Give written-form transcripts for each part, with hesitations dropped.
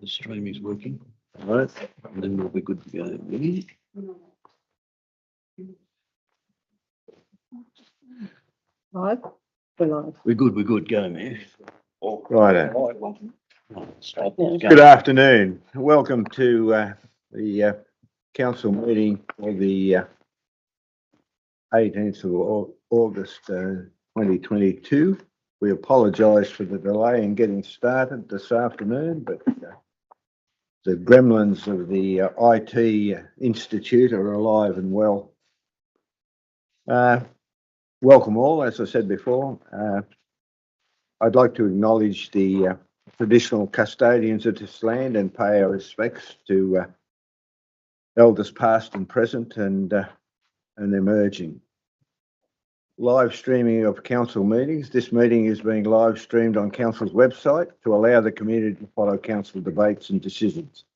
the stream is working. All right, and then we'll be good to go. Ready? Live? We're live. We're good, go, man. Right. Stop. Good afternoon. Welcome to the council meeting for the 18th of August 2022. We apologise for the delay in getting started this afternoon, but the gremlins of the IT Institute are alive and well. Welcome all, as I said before. I'd like to acknowledge the traditional custodians of this land and pay our respects to elders past and present and emerging. Live streaming of council meetings. This meeting is being live streamed on council's website to allow the community to follow council debates and decisions.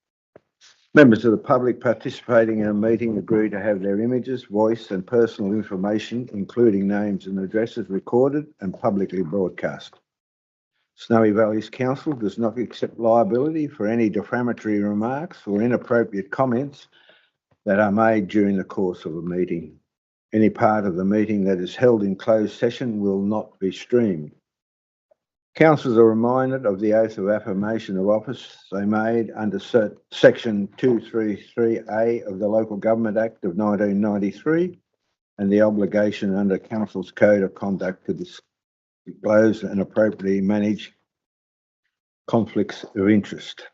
Members of the public participating in a meeting agree to have their images, voice and personal information, including names and addresses, recorded and publicly broadcast. Snowy Valleys Council does not accept liability for any defamatory remarks or inappropriate comments that are made during the course of a meeting. Any part of the meeting that is held in closed session will not be streamed. Councillors are reminded of the oath of affirmation of office they made under section 233A of the Local Government Act of 1993 and the obligation under council's code of conduct to disclose and appropriately manage conflicts of interest.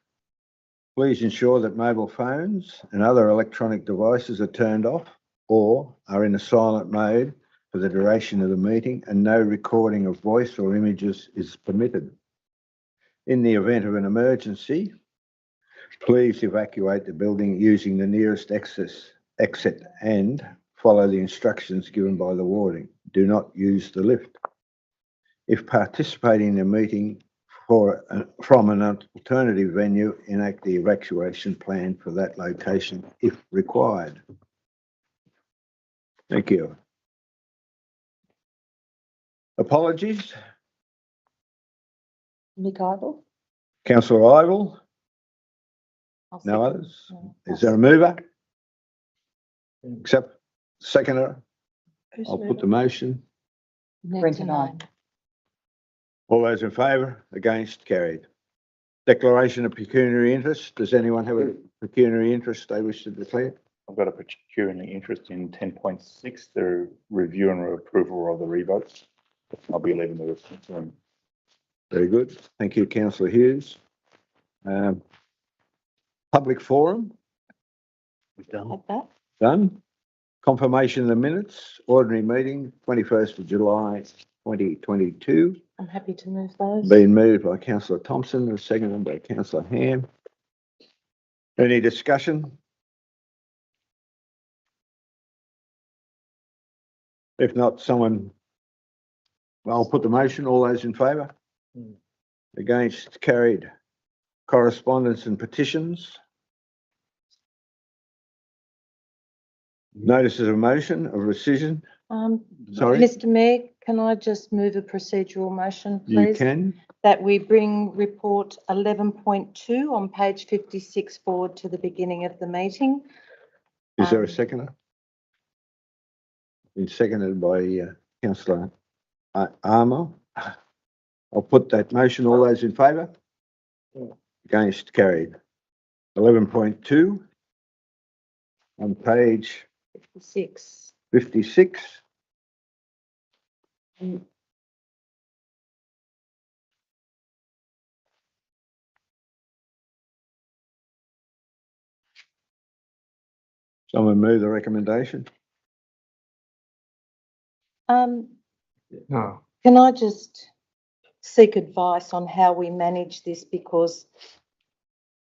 Please ensure that mobile phones and other electronic devices are turned off or are in a silent mode for the duration of the meeting, and no recording of voice or images is permitted. In the event of an emergency, please evacuate the building using the nearest exit and follow the instructions given by the warden. Do not use the lift. If participating in a meeting from an alternative venue, enact the evacuation plan for that location if required. Thank you. Apologies. Mick Idle? Councillor Ivel? No others? Is there a mover? Except seconder? I'll put the motion. Brenton, aye. All those in favour? Against? Carried. Declaration of pecuniary interest. Does anyone have a pecuniary interest they wish to declare? I've got a pecuniary interest in 10.6, the review and approval of the revotes. I'll be leaving the response room. Very good. Thank you, Councillor Hughes. Public forum. We've done. Like that? Done. Confirmation of the minutes. Ordinary meeting, 21st of July 2022. I'm happy to move those. Been moved by Councillor Thompson and seconded by Councillor Ham. Any discussion? If not, I'll put the motion. All those in favour? Against? Carried. Correspondence and petitions. Notices of motion of rescission. Sorry? Mr Mayor, can I just move a procedural motion, please? You can. That we bring report 11.2 on page 56 forward to the beginning of the meeting. Is there a seconder? Been seconded by Councillor Armour. I'll put that motion. All those in favour? Against? Carried. 11.2 on page 56. 56. Someone move the recommendation? No. Can I just seek advice on how we manage this, because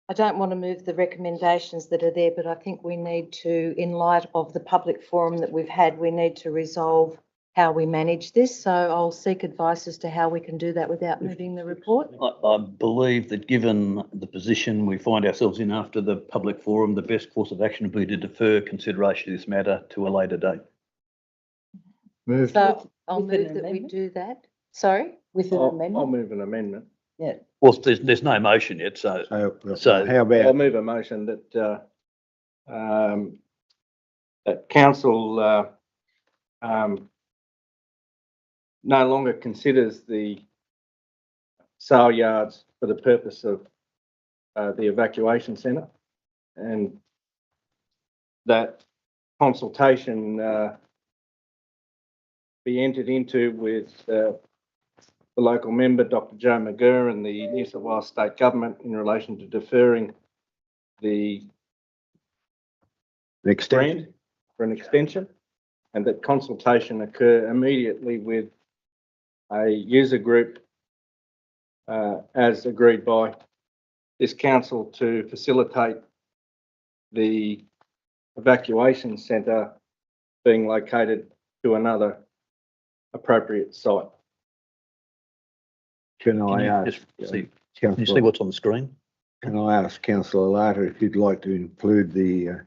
I don't want to move the recommendations that are there, but I think we need to, in light of the public forum that we've had, we need to resolve how we manage this. So I'll seek advice as to how we can do that without moving the report. I believe that given the position we find ourselves in after the public forum, the best course of action would be to defer consideration of this matter to a later date. So I'll move that we do that. Sorry? With an amendment? I'll move an amendment. Well, there's no motion yet, so So how I'll about, move a motion that that council no longer considers the sale yards for the purpose of the evacuation centre, and that consultation be entered into with the local member, Dr. Joe McGurr, and the New South Wales State Government in relation to deferring the next grant for an extension, and that consultation occur immediately with a user group as agreed by this council to facilitate the evacuation centre being located to another appropriate site. Can can I you ask, just see, can you see Councillor, what's on the screen? can I ask Councillor Latta if you'd like to include the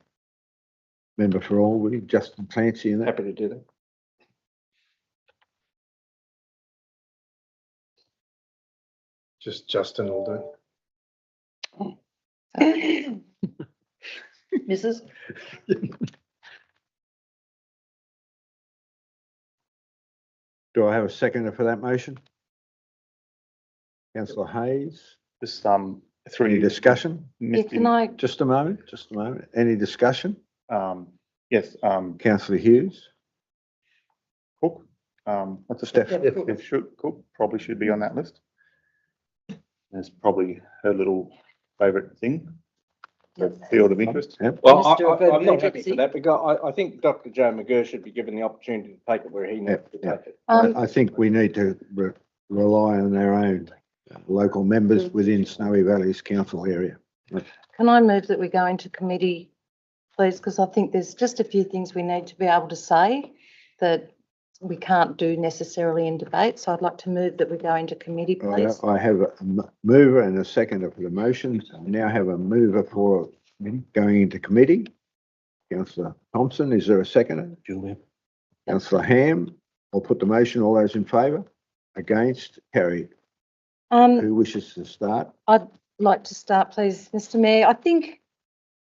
member for Albury, Justin Clancy, in that? Happy to do that. Just Justin will do. Mrs. Do I have a seconder for that motion? Councillor Hayes, Just any through discussion? Yeah, can I, Just a moment, just a moment. Any discussion? Yes, Councillor Hughes? Cook. What's the Steph. Steph should Cook probably should be on that list. It's probably her little favourite thing, the field of interest. Yep. Well, Minister of I'm not happy Emergency. for that because I think Dr. Joe McGurr should be given the opportunity to take it where he needs to take it. I think we need to rely on our own local members within Snowy Valleys Council area. can I move that we go into committee, please? Because I think there's just a few things we need to be able to say that we can't do necessarily in debate. So I'd like to move that we go into committee, please. I have a mover and a seconder for the motion. I now have a mover for going into committee. Councillor Thompson, is there a seconder? Julia. Councillor Ham, I'll put the motion. All those in favour? Against? Carried. Who wishes to start? I'd like to start, please, Mr. Mayor. I think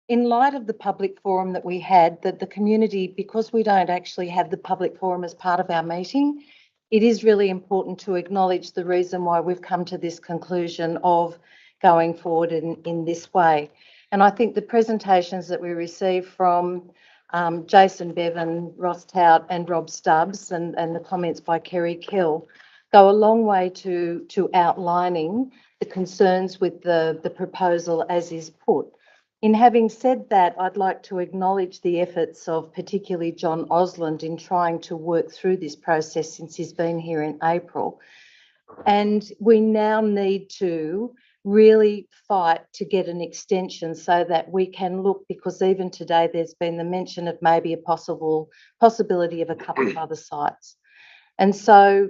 in light of the public forum that we had, that the community, because we don't actually have the public forum as part of our meeting, it is really important to acknowledge the reason why we've come to this conclusion of going forward in this way. And I think the presentations that we received from Jason Bevan, Ross Tout and Rob Stubbs and the comments by Kerry Kill go a long way to outlining the concerns with the proposal as is put. In having said that, I'd like to acknowledge the efforts of particularly John Osland in trying to work through this process since he's been here in April. And we now need to really fight to get an extension so that we can look, because even today there's been the mention of maybe a possibility of a couple of other sites. And so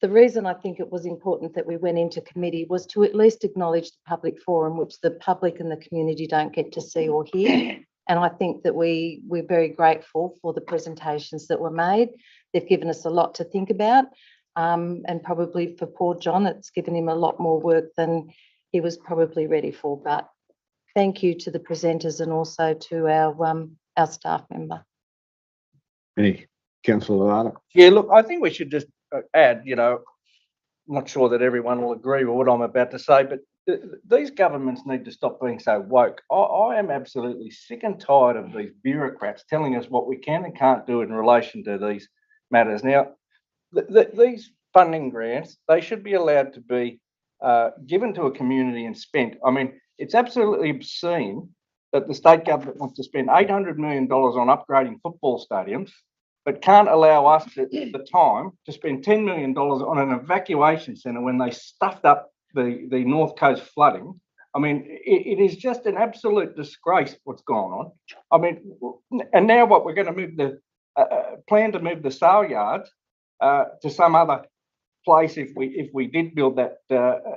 the reason I think it was important that we went into committee was to at least acknowledge the public forum, which the public and the community don't get to see or hear. And I think that we're very grateful for the presentations that were made. They've given us a lot to think about. And probably for poor John, it's given him a lot more work than he was probably ready for. But thank you to the presenters and also to our staff member. Any Councillor Latta? Yeah, look, I think we should just add, I'm not sure that everyone will agree with what I'm about to say, but these governments need to stop being so woke. I am absolutely sick and tired of these bureaucrats telling us what we can and can't do in relation to these matters. Now, these funding grants, they should be allowed to be given to a community and spent. I mean, it's absolutely obscene that the state government wants to spend $800 million on upgrading football stadiums, but can't allow us the time to spend $10 million on an evacuation centre when they stuffed up the North Coast flooding. I mean, it is just an absolute disgrace what's gone on. I mean, and now what, we're going to move the plan to move the sale yards to some other place if we did build that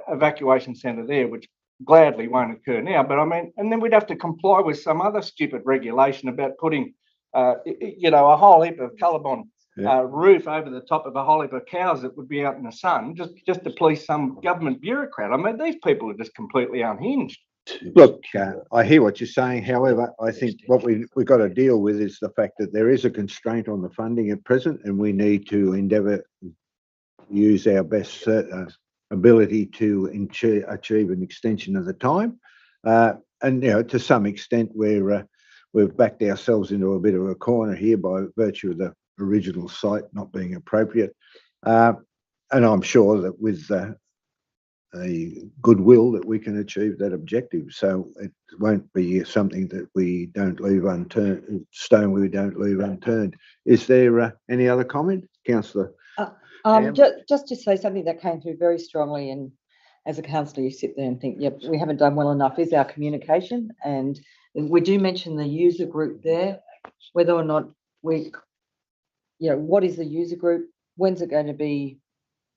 evacuation centre there, which gladly won't occur now. But I mean, and then we'd have to comply with some other stupid regulation about putting a whole heap of Colorbond Yeah. roof over the top of a whole heap of cows that would be out in the sun just to please some government bureaucrat. I mean, these people are just completely unhinged. Look, I hear what you're saying. However, I think what we've got to deal with is the fact that there is a constraint on the funding at present, and we need to endeavour use our best ability to achieve an extension of the time. And, you know, to some extent, we've backed ourselves into a bit of a corner here by virtue of the original site not being appropriate. And I'm sure that with a goodwill that we can achieve that objective. So it won't be something that we don't leave unturned, stone we don't leave unturned. Is there any other comment, Councillor? Just to say something that came through very strongly, and as a councillor, you sit there and think, yep, we haven't done well enough, is our communication. And we do mention the user group there, whether or not what is the user group? When's it going to be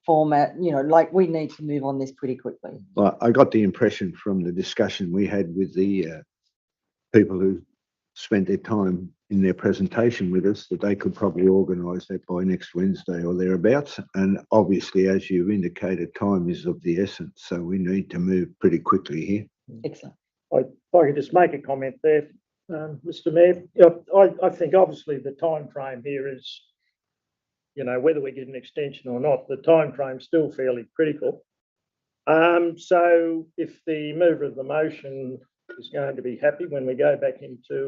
format? Like, we need to move on this pretty quickly. Well, I got the impression from the discussion we had with the people who spent their time in their presentation with us that they could probably organise that by next Wednesday or thereabouts. And obviously, as you've indicated, time is of the essence. So we need to move pretty quickly here. Excellent. If I could just make a comment there, Mr. Mayor. I think obviously the time frame here is, whether we get an extension or not, the time frame's still fairly critical. So if the mover of the motion is going to be happy when we go back into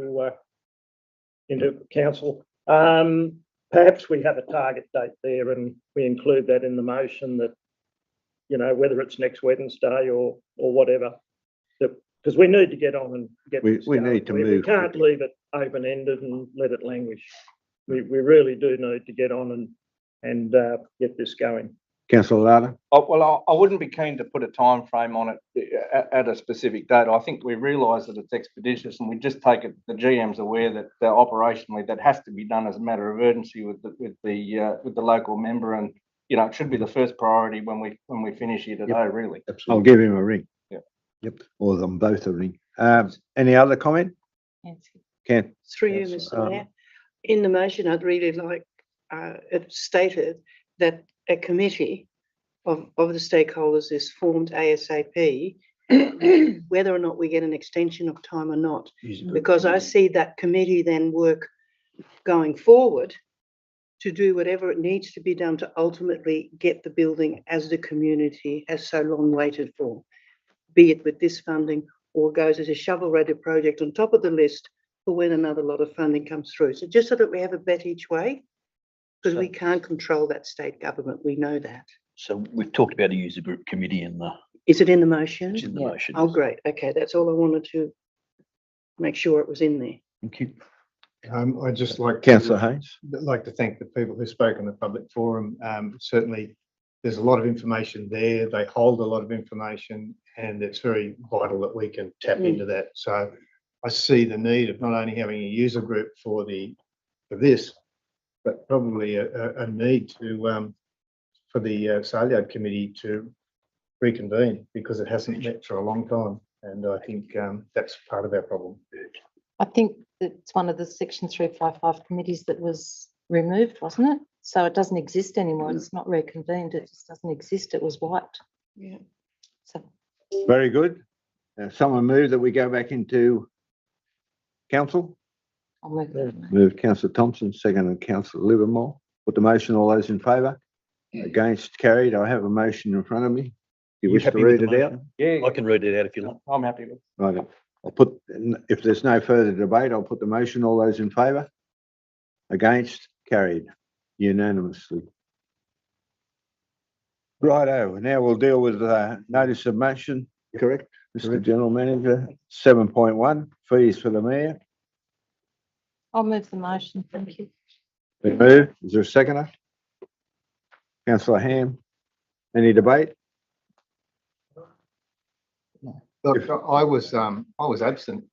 council, perhaps we have a target date there and we include that in the motion that, whether it's next Wednesday or whatever, because we need to get on and get this We going. need to move. We can't leave it open-ended and let it languish. We really do need to get on and get this going. Councillor Larder? Well, I wouldn't be keen to put a time frame on it at a specific date. I think we realise that it's expeditious, and we just take it. The GM's aware that operationally that has to be done as a matter of urgency with the local member, and it should be the first priority when we finish here today. Yep. Really, Absolutely. I'll give him a ring. Yep. Or them both a ring. Any other comment? Ken? Through you, Mr. Mayor. In the motion, I'd really like it stated that a committee of the stakeholders is formed ASAP, whether or not we get an extension of time or not, because I see that committee then work going forward to do whatever it needs to be done to ultimately get the building as the community has so long waited for, be it with this funding or goes as a shovel-ready project on top of the list for when another lot of funding comes through. So just so that we have a bet each way, because we can't control that state government, we know that. So we've talked about a user group committee in the. Is it in the motion? It's in the motion. Oh, great. Okay, that's all I wanted to make sure it was in there. Thank you. I'd just like Councillor Haynes? like to thank the people who spoke in the public forum. Certainly, there's a lot of information there. They hold a lot of information, and it's very vital that we can tap into that. So I see the need of not only having a user group for this, but probably a need to for the Saleyard committee to reconvene, because it hasn't met for a long time, and I think that's part of our problem. I think it's one of the Section 355 committees that was removed, wasn't it? So it doesn't exist anymore. It's not reconvened. It just doesn't exist. It was wiped. Yeah. So Very good. Someone move that we go back into council. I'll move that. Moved Councillor Thompson, seconded Councillor Livermore. Put the motion. All those in favour? Against? Carried. I have a motion in front of me. You wish to happy with read the it out? motion? yeah, I can read it out if you like. I'm happy with. Right. I'll put, if there's no further debate, I'll put the motion. All those in favour? Against? Carried unanimously. Righto, now we'll deal with notice of motion, correct, Mr. General Manager? 7.1, fees for the mayor. I'll move the motion. Thank you. Been moved. Is there a seconder? Councillor Ham. Any debate? Look, I was absent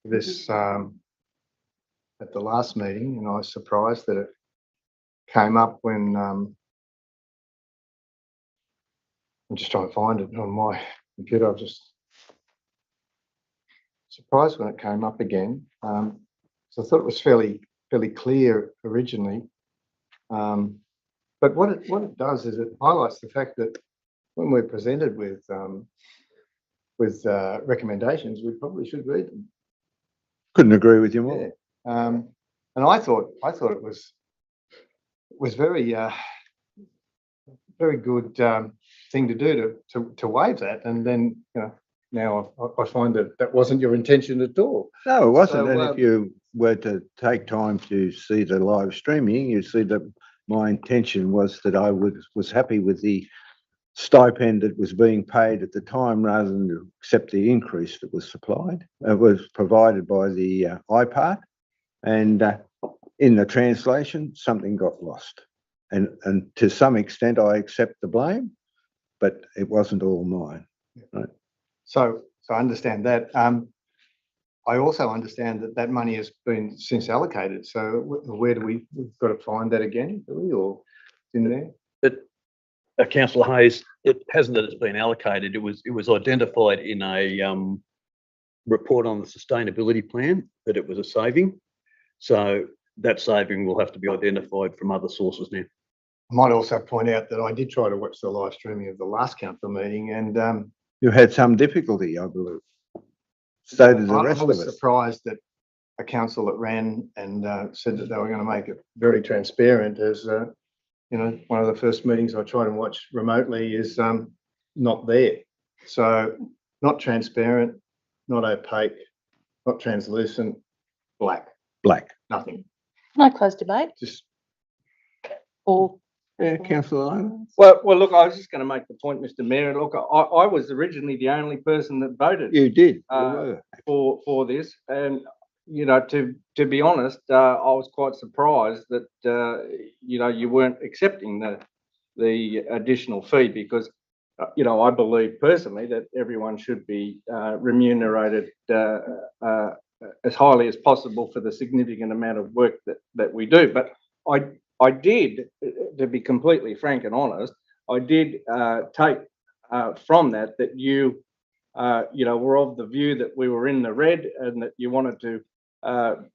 for this at the last meeting, and I was surprised that it came up when I'm just trying to find it on my computer. I'm just surprised when it came up again. So I thought it was fairly clear originally But what it does is it highlights the fact that when we're presented with recommendations, we probably should read them. Couldn't agree with you more. And I thought it was very very good thing to do to waive that. And then, now I find that wasn't your intention at all. No, it wasn't. So, And if you were to take time to see the live streaming, you see that my intention was that I was happy with the stipend that was being paid at the time rather than to accept the increase that was supplied. It was provided by the IPART, and in the translation, something got lost. And to some extent, I accept the blame, but it wasn't all mine. Right? So I understand that. I also understand that money has been since allocated. So where do we've got to find that again, do we, or in there? But Councillor Hayes, it hasn't that it's been allocated. It was identified in a report on the sustainability plan that it was a saving. So that saving will have to be identified from other sources now. I might also point out that I did try to watch the live streaming of the last council meeting, and You had some difficulty, I believe. So did the rest I of was us. surprised that a council that ran and said that they were going to make it very transparent, as one of the first meetings I tried and watch remotely is not there. So not transparent, not opaque, not translucent, black, nothing. Can I close debate? Just Or Yeah, Councillor Lyons. Well, look, I was just going to make the point, Mr. Mayor. Look, I was originally the only person that voted You did. Uh, for this, and to be honest, I was quite surprised that you weren't accepting the additional fee, because I believe personally that everyone should be remunerated as highly as possible for the significant amount of work that we do. But I did, to be completely frank and honest, I did take from that you were of the view that we were in the red and that you wanted to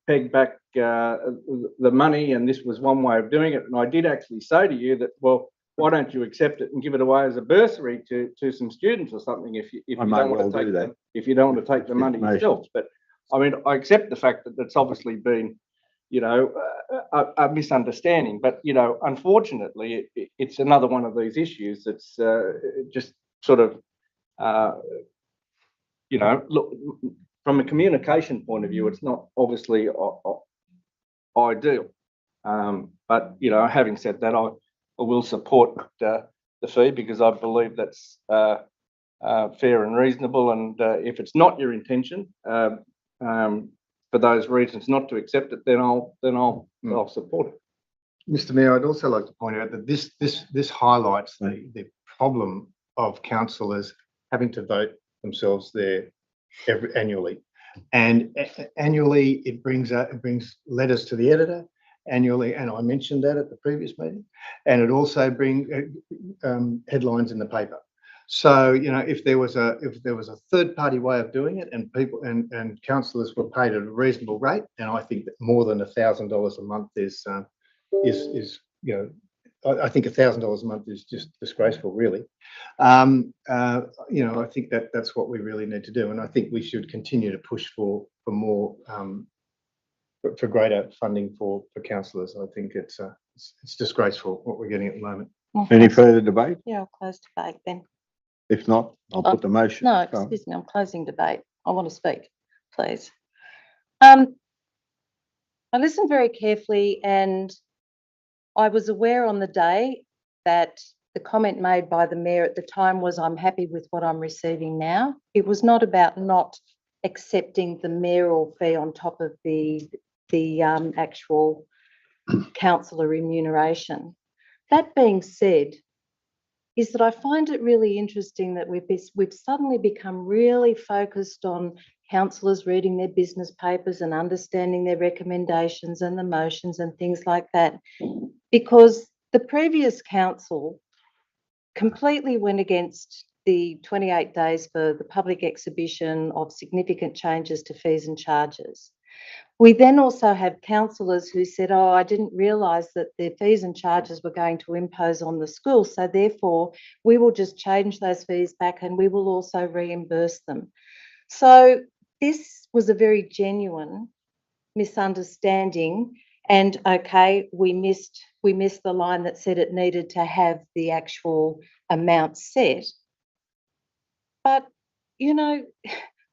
peg back the money, and this was one way of doing it. And I did actually say to you that, well, why don't you accept it and give it away as a bursary to some students or something if you don't want to take the money yourself. But I mean, I accept the fact that that's obviously been a misunderstanding, but unfortunately it's another one of these issues that's just sort of look, from a communication point of view, it's not obviously ideal, but having said that, I will support the fee, because I believe that's fair and reasonable, and if it's not your intention for those reasons not to accept it, then I'll support it. Mr. Mayor, I'd also like to point out that this highlights the problem of councillors having to vote themselves there annually, and annually it brings letters to the editor annually, and I mentioned that at the previous meeting, and it also brings headlines in the paper. So if there was a third party way of doing it, and people and councillors were paid at a reasonable rate, and I think that more than $1,000 a month is I think $1,000 a month is just disgraceful, really. I think that's what we really need to do, and I think we should continue to push for more for greater funding for councillors. I think it's disgraceful what we're getting at the moment. Any further debate? Yeah, I'll close debate then. If not, I'll put the motion. No, excuse me, I'm closing debate. I want to speak, please. I listened very carefully, and I was aware on the day that the comment made by the Mayor at the time was, I'm happy with what I'm receiving now. It was not about not accepting the mayoral fee on top of the actual councillor remuneration. That being said, is that I find it really interesting that we've suddenly become really focused on councillors reading their business papers and understanding their recommendations and the motions and things like that, because the previous council completely went against the 28 days for the public exhibition of significant changes to fees and charges. We then also have councillors who said, oh, I didn't realise that their fees and charges were going to impose on the school, so therefore we will just change those fees back and we will also reimburse them. So this was a very genuine misunderstanding, and okay, we missed the line that said it needed to have the actual amount set. But, you know,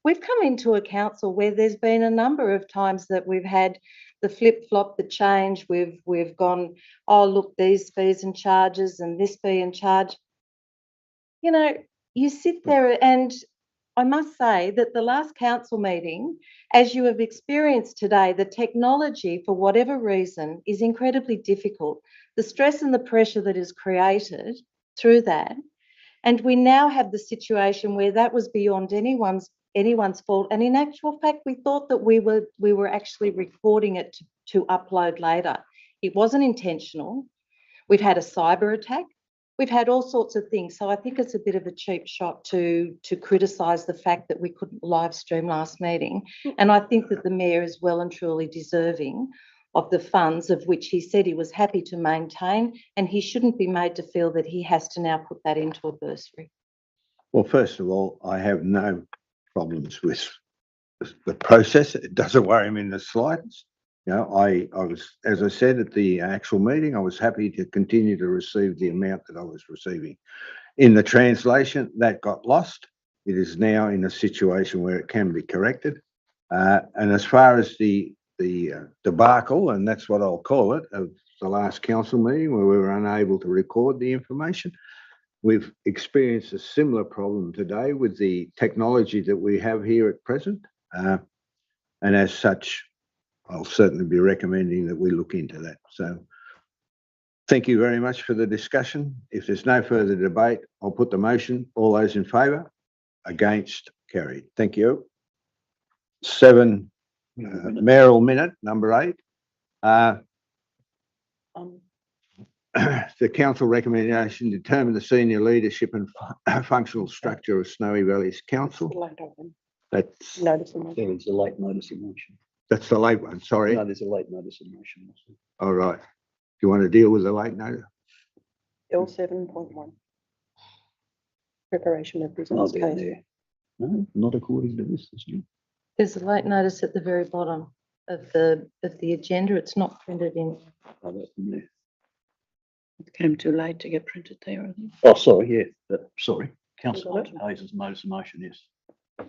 we've come into a council where there's been a number of times that we've had the flip-flop, the change. We've gone, oh, look, these fees and charges and this fee and charge. You know, you sit there, and I must say that the last council meeting, as you have experienced today, the technology, for whatever reason, is incredibly difficult. The stress and the pressure that is created through that. And we now have the situation where that was beyond anyone's fault. And in actual fact, we thought that we were actually recording it to upload later. It wasn't intentional. We've had a cyber attack. We've had all sorts of things. So I think it's a bit of a cheap shot to criticise the fact that we couldn't live stream last meeting. And I think that the Mayor is well and truly deserving of the funds, of which he said he was happy to maintain, and he shouldn't be made to feel that he has to now put that into a bursary. Well, first of all, I have no problems with the process. It doesn't worry me in the slightest. You know, I was, as I said at the actual meeting, I was happy to continue to receive the amount that I was receiving. In the translation, that got lost. It is now in a situation where it can be corrected. And as far as the debacle, and that's what I'll call it, of the last council meeting where we were unable to record the information, we've experienced a similar problem today with the technology that we have here at present. And as such, I'll certainly be recommending that we look into that. So thank you very much for the discussion. If there's no further debate, I'll put the motion. All those in favour? Against? Carried. Thank you. 7, mayoral minute, number 8. The council recommendation determine the senior leadership and functional structure of Snowy Valleys Council. That's There is a late notice of motion. that's the late one. Sorry. No, there's a late notice of motion. All right. Do you want to deal with the late notice? L 7.1. Preparation of I'll business be case. there. No, not according to this. There's a late notice at the very bottom of the agenda. It's not printed in. Oh, that's in there. It came too late to get printed there, I think. Oh, sorry, yeah, sorry. Councillor got it? Hayes' notice of motion, yes. Do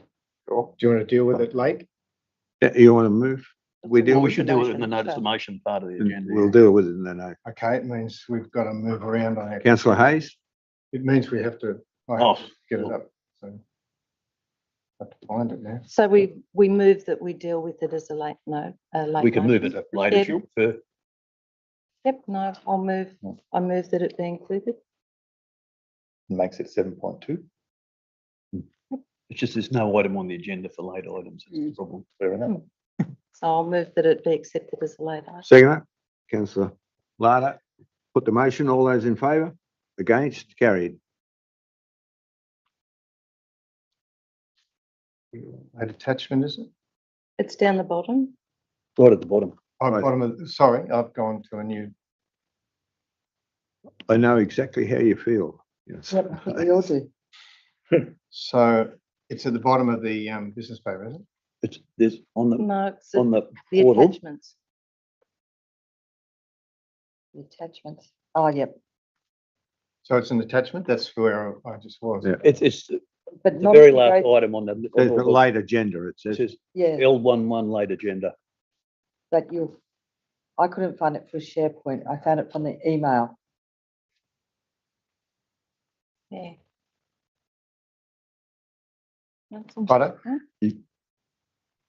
you want to deal with it late? Yeah, you want to move? We Well, deal we with should do it in the notice of motion part of the agenda. We'll deal with it in the note. Okay, it means we've got to move around on it. Councillor Hayes? It means we have to get it up. So I have to find it now. So we move that we deal with it as a late note. We can move it later if you prefer. Yep, no, I move that it be included. Makes it 7.2. It's just there's no item on the agenda for late items. That's the problem. Fair enough. So I'll move that it be accepted as a late item. Second, councillor Larder. Put the motion. All those in favour? Against? Carried. That attachment, is it? It's down the bottom. Right at the bottom. Sorry, I've gone to a new. I know exactly how you feel. Yes. Yep, I think we all do. So it's at the bottom of the business paper, isn't it? There's on the No, it's on the the portal. attachments. The attachments. Oh, yep. So it's an attachment. That's where I just was. Yeah. It's But the not very the last grade- item on the There's a late agenda. It it says. says Yeah, L11 late agenda. but I couldn't find it for SharePoint. I found it from the email. Yeah. Got it?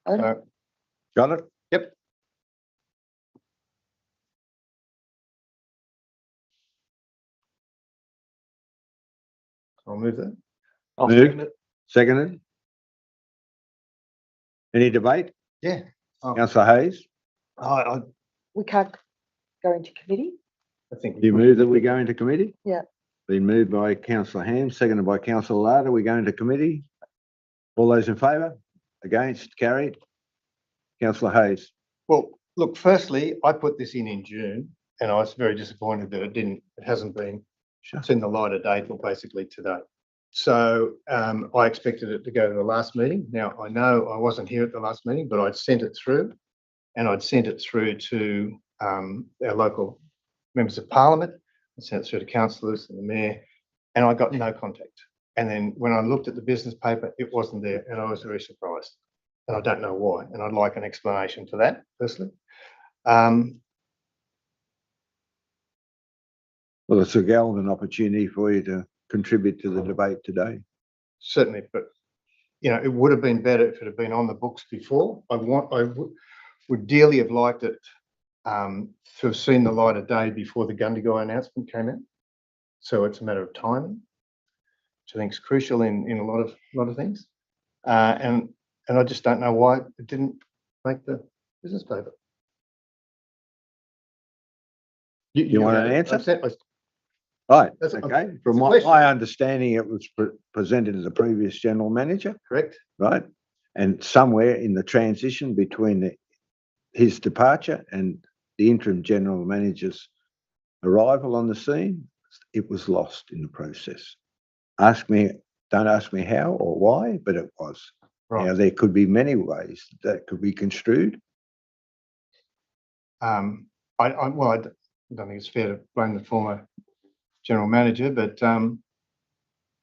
Oh, So, Got it? yep. I'll move that. I'll Moved. second it. Seconded. Any debate? Yeah. Oh, Councillor Hayes? we can't go into committee? I think. Do you move that we go into committee? Yeah. Been moved by councillor Ham, seconded by councillor Larder. We go into committee. All those in favour? Against? Carried. Councillor Hayes. Well, look, firstly, I put this in June and I was very disappointed that it hasn't been seen the light of day till basically today. So I expected it to go to the last meeting. Now, I know I wasn't here at the last meeting, but I'd sent it through and I'd sent it through to our local members of parliament. I sent it through to councillors and the mayor, and I got no contact. And then when I looked at the business paper, it wasn't there, and I was very surprised. And I don't know why, and I'd like an explanation for that, personally. Well, it's a golden opportunity for you to contribute to the debate today. Certainly, but you know, it would have been better if it had been on the books before. I would dearly have liked it to have seen the light of day before the Gundagai announcement came out. So it's a matter of timing, which I think is crucial in a lot of things. And I just don't know why it didn't make the business paper. You want an answer? I Right, That's- okay. it's From a my question. understanding, it was presented to the previous general manager, correct. right? And somewhere in the transition between his departure and the interim general manager's arrival on the scene, it was lost in the process. Don't ask me how or why, but it was. Right. Now, there could be many ways that could be construed. I don't think it's fair to blame the former general manager, but you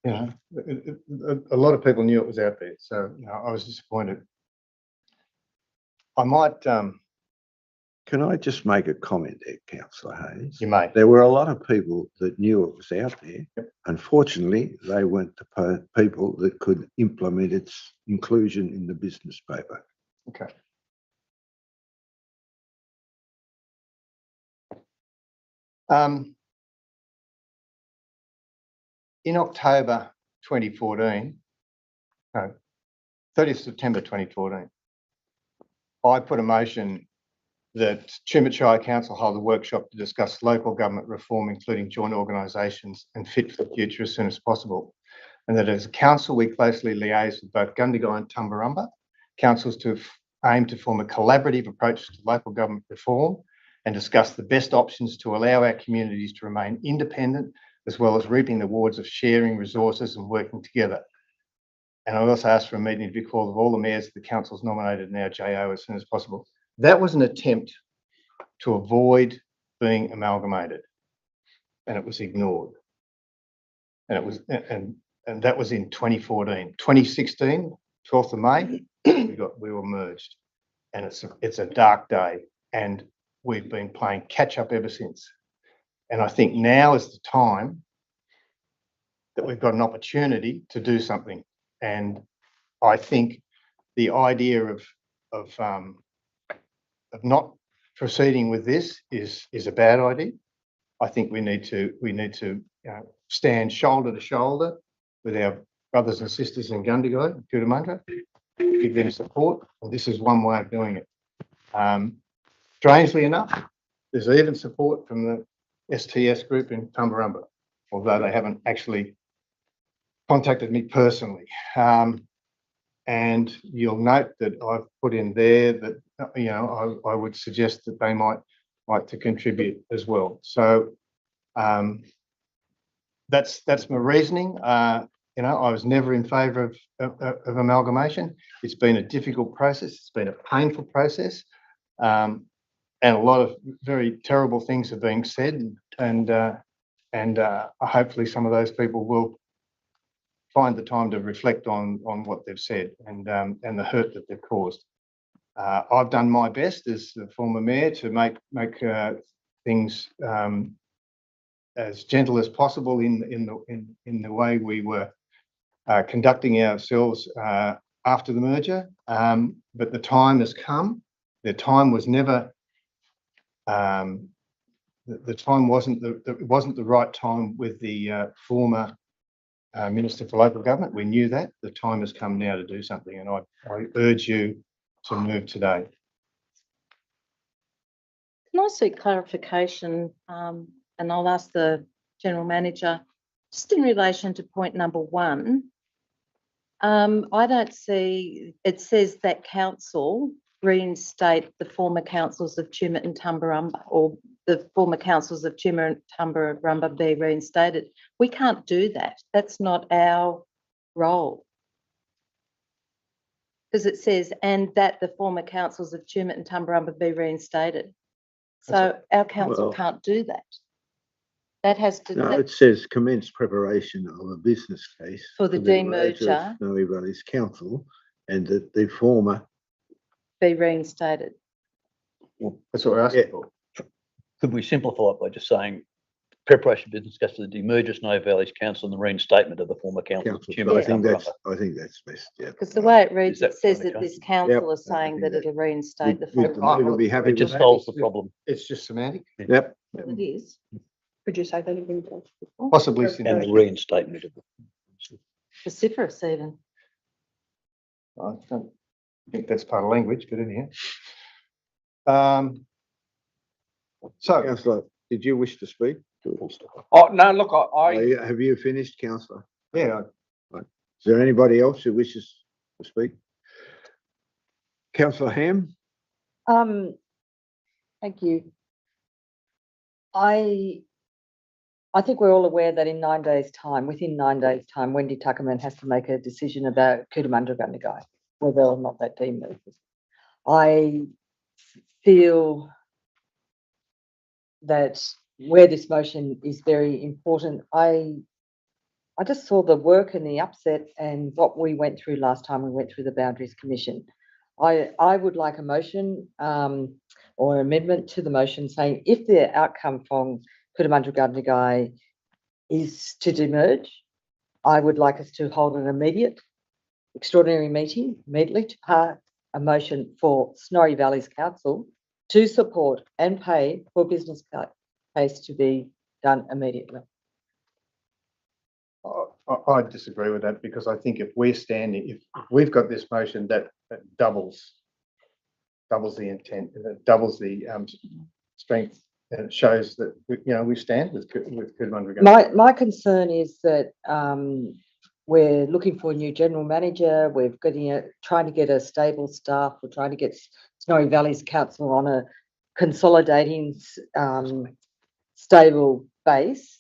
know, a lot of people knew it was out there, so you know, I was disappointed. I might, Can I just make a comment there, Councillor Hayes? you may. There were a lot of people that knew it was out there. Yep. Unfortunately, they weren't the people that could implement its inclusion in the business paper. Okay. In October 2014, no, 30th September 2014, I put a motion that Tumut Shire Council hold a workshop to discuss local government reform, including joint organisations and fit for the future as soon as possible. And that as a council, we closely liaise with both Gundagai and Tumbarumba councils to aim to form a collaborative approach to local government reform and discuss the best options to allow our communities to remain independent, as well as reaping the rewards of sharing resources and working together. And I also asked for a meeting to be called of all the mayors of the councils nominated in our JO as soon as possible. That was an attempt to avoid being amalgamated, and it was ignored. And it was, and that was in 2014. 2016, 12th of May, we were merged, and it's a dark day, and we've been playing catch up ever since. And I think now is the time that we've got an opportunity to do something. And I think the idea of not proceeding with this is a bad idea. I think we need to stand shoulder to shoulder with our brothers and sisters in Gundagai, Cootamundra, give them support, and this is one way of doing it. Strangely enough, there's even support from the STS group in Tumbarumba, although they haven't actually contacted me personally. And you'll note that I've put in there that, you know, I would suggest that they might like to contribute as well. So that's my reasoning. You know, I was never in favour of amalgamation. It's been a difficult process. It's been a painful process. And a lot of very terrible things are being said. And hopefully some of those people will find the time to reflect on what they've said and the hurt that they've caused. I've done my best as the former mayor to make things as gentle as possible in the way we were conducting ourselves after the merger. But the time has come. The time was never. The time wasn't the right time with the former Minister for Local Government. We knew that. The time has come now to do something, and I urge you to move today. Can I seek clarification? And I'll ask the General Manager, just in relation to point number 1. I don't see, it says that council reinstate the former councils of Tumut and Tumbarumba, or the former councils of Tumut and Tumbarumba be reinstated. We can't do that. That's not our role. Because it says, and that the former councils of Tumut and Tumbarumba be reinstated. So our council Well- can't do that. That has to. No, that- it says commence preparation of a business case. For the merger of demerger. Snowy Valleys Council and the former, be reinstated. That's what we're asking Yeah. for. Could we simplify it by just saying preparation of business case for the demerger of Snowy Valleys Council and the reinstatement of the former council? council. I think that's best, yeah. Because the way it reads, that it says kinda that this change? council Yep, is I saying think that that- it'll reinstate the We'd former. be happy It with just that. solves the problem. It's just semantic, Yep. It is. Could you say that again? possibly And the semantic. reinstatement of the. Vociferous even. I don't think that's part of language, but anyhow. So, Councillor, did you wish to speak? Oh, no, look, I Have you finished, councillor? yeah, Is there anybody else who wishes to speak? Councillor Ham? Thank you. I think we're all aware that in 9 days' time, within 9 days' time, Wendy Tuckerman has to make a decision about Cootamundra, whether or not that demerges. I feel that where this motion is very important, I just saw the work and the upset and what we went through last time we went through the Boundaries Commission. I would like a motion or amendment to the motion saying if the outcome from Cootamundra is to demerge, I would like us to hold an immediate extraordinary meeting immediately to pass a motion for Snowy Valleys Council to support and pay for business case to be done immediately. I disagree with that because I think if we've got this motion that doubles the intent, that doubles the strength, and it shows that we stand with Cootamundra. My concern is that we're looking for a new general manager. We're trying to get a stable staff. We're trying to get Snowy Valleys Council on a consolidating stable base.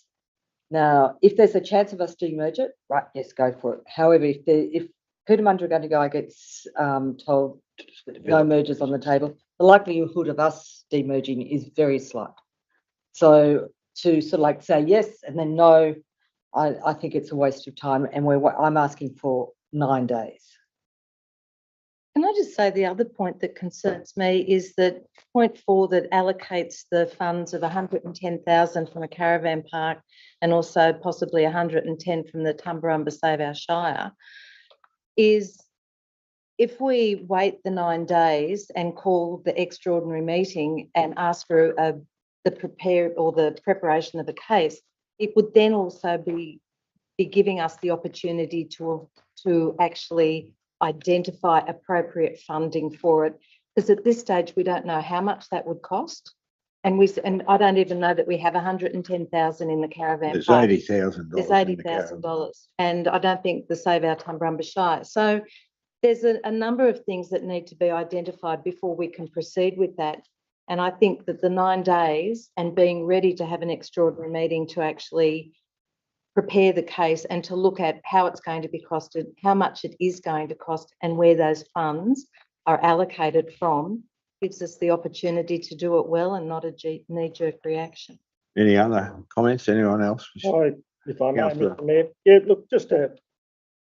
Now, if there's a chance of us demerge it, right, yes, go for it. However, if Cootamundra gets told no mergers on the table, the likelihood of us demerging is very slight. So to sort of like say yes and then no, I think it's a waste of time, and I'm asking for 9 days. Can I just say the other point that concerns me is that point 4 that allocates the funds of 110,000 from a caravan park and also possibly 110 from the Tumbarumba Save Our Shire is if we wait the 9 days and call the extraordinary meeting and ask for the preparation of a case, it would then also be giving us the opportunity to actually identify appropriate funding for it, because at this stage we don't know how much that would cost, and I don't even know that we have 110,000 in the caravan There's park. $80,000. There's $80,000, and I don't think the Save Our Tumbarumba Shire. So there's a number of things that need to be identified before we can proceed with that. And I think that the 9 days and being ready to have an extraordinary meeting to actually prepare the case and to look at how it's going to be costed, how much it is going to cost, and where those funds are allocated from, gives us the opportunity to do it well and not a knee-jerk reaction. Any other comments? Anyone else? If I may, Councillor. Mr Mayor. Yeah, look, just A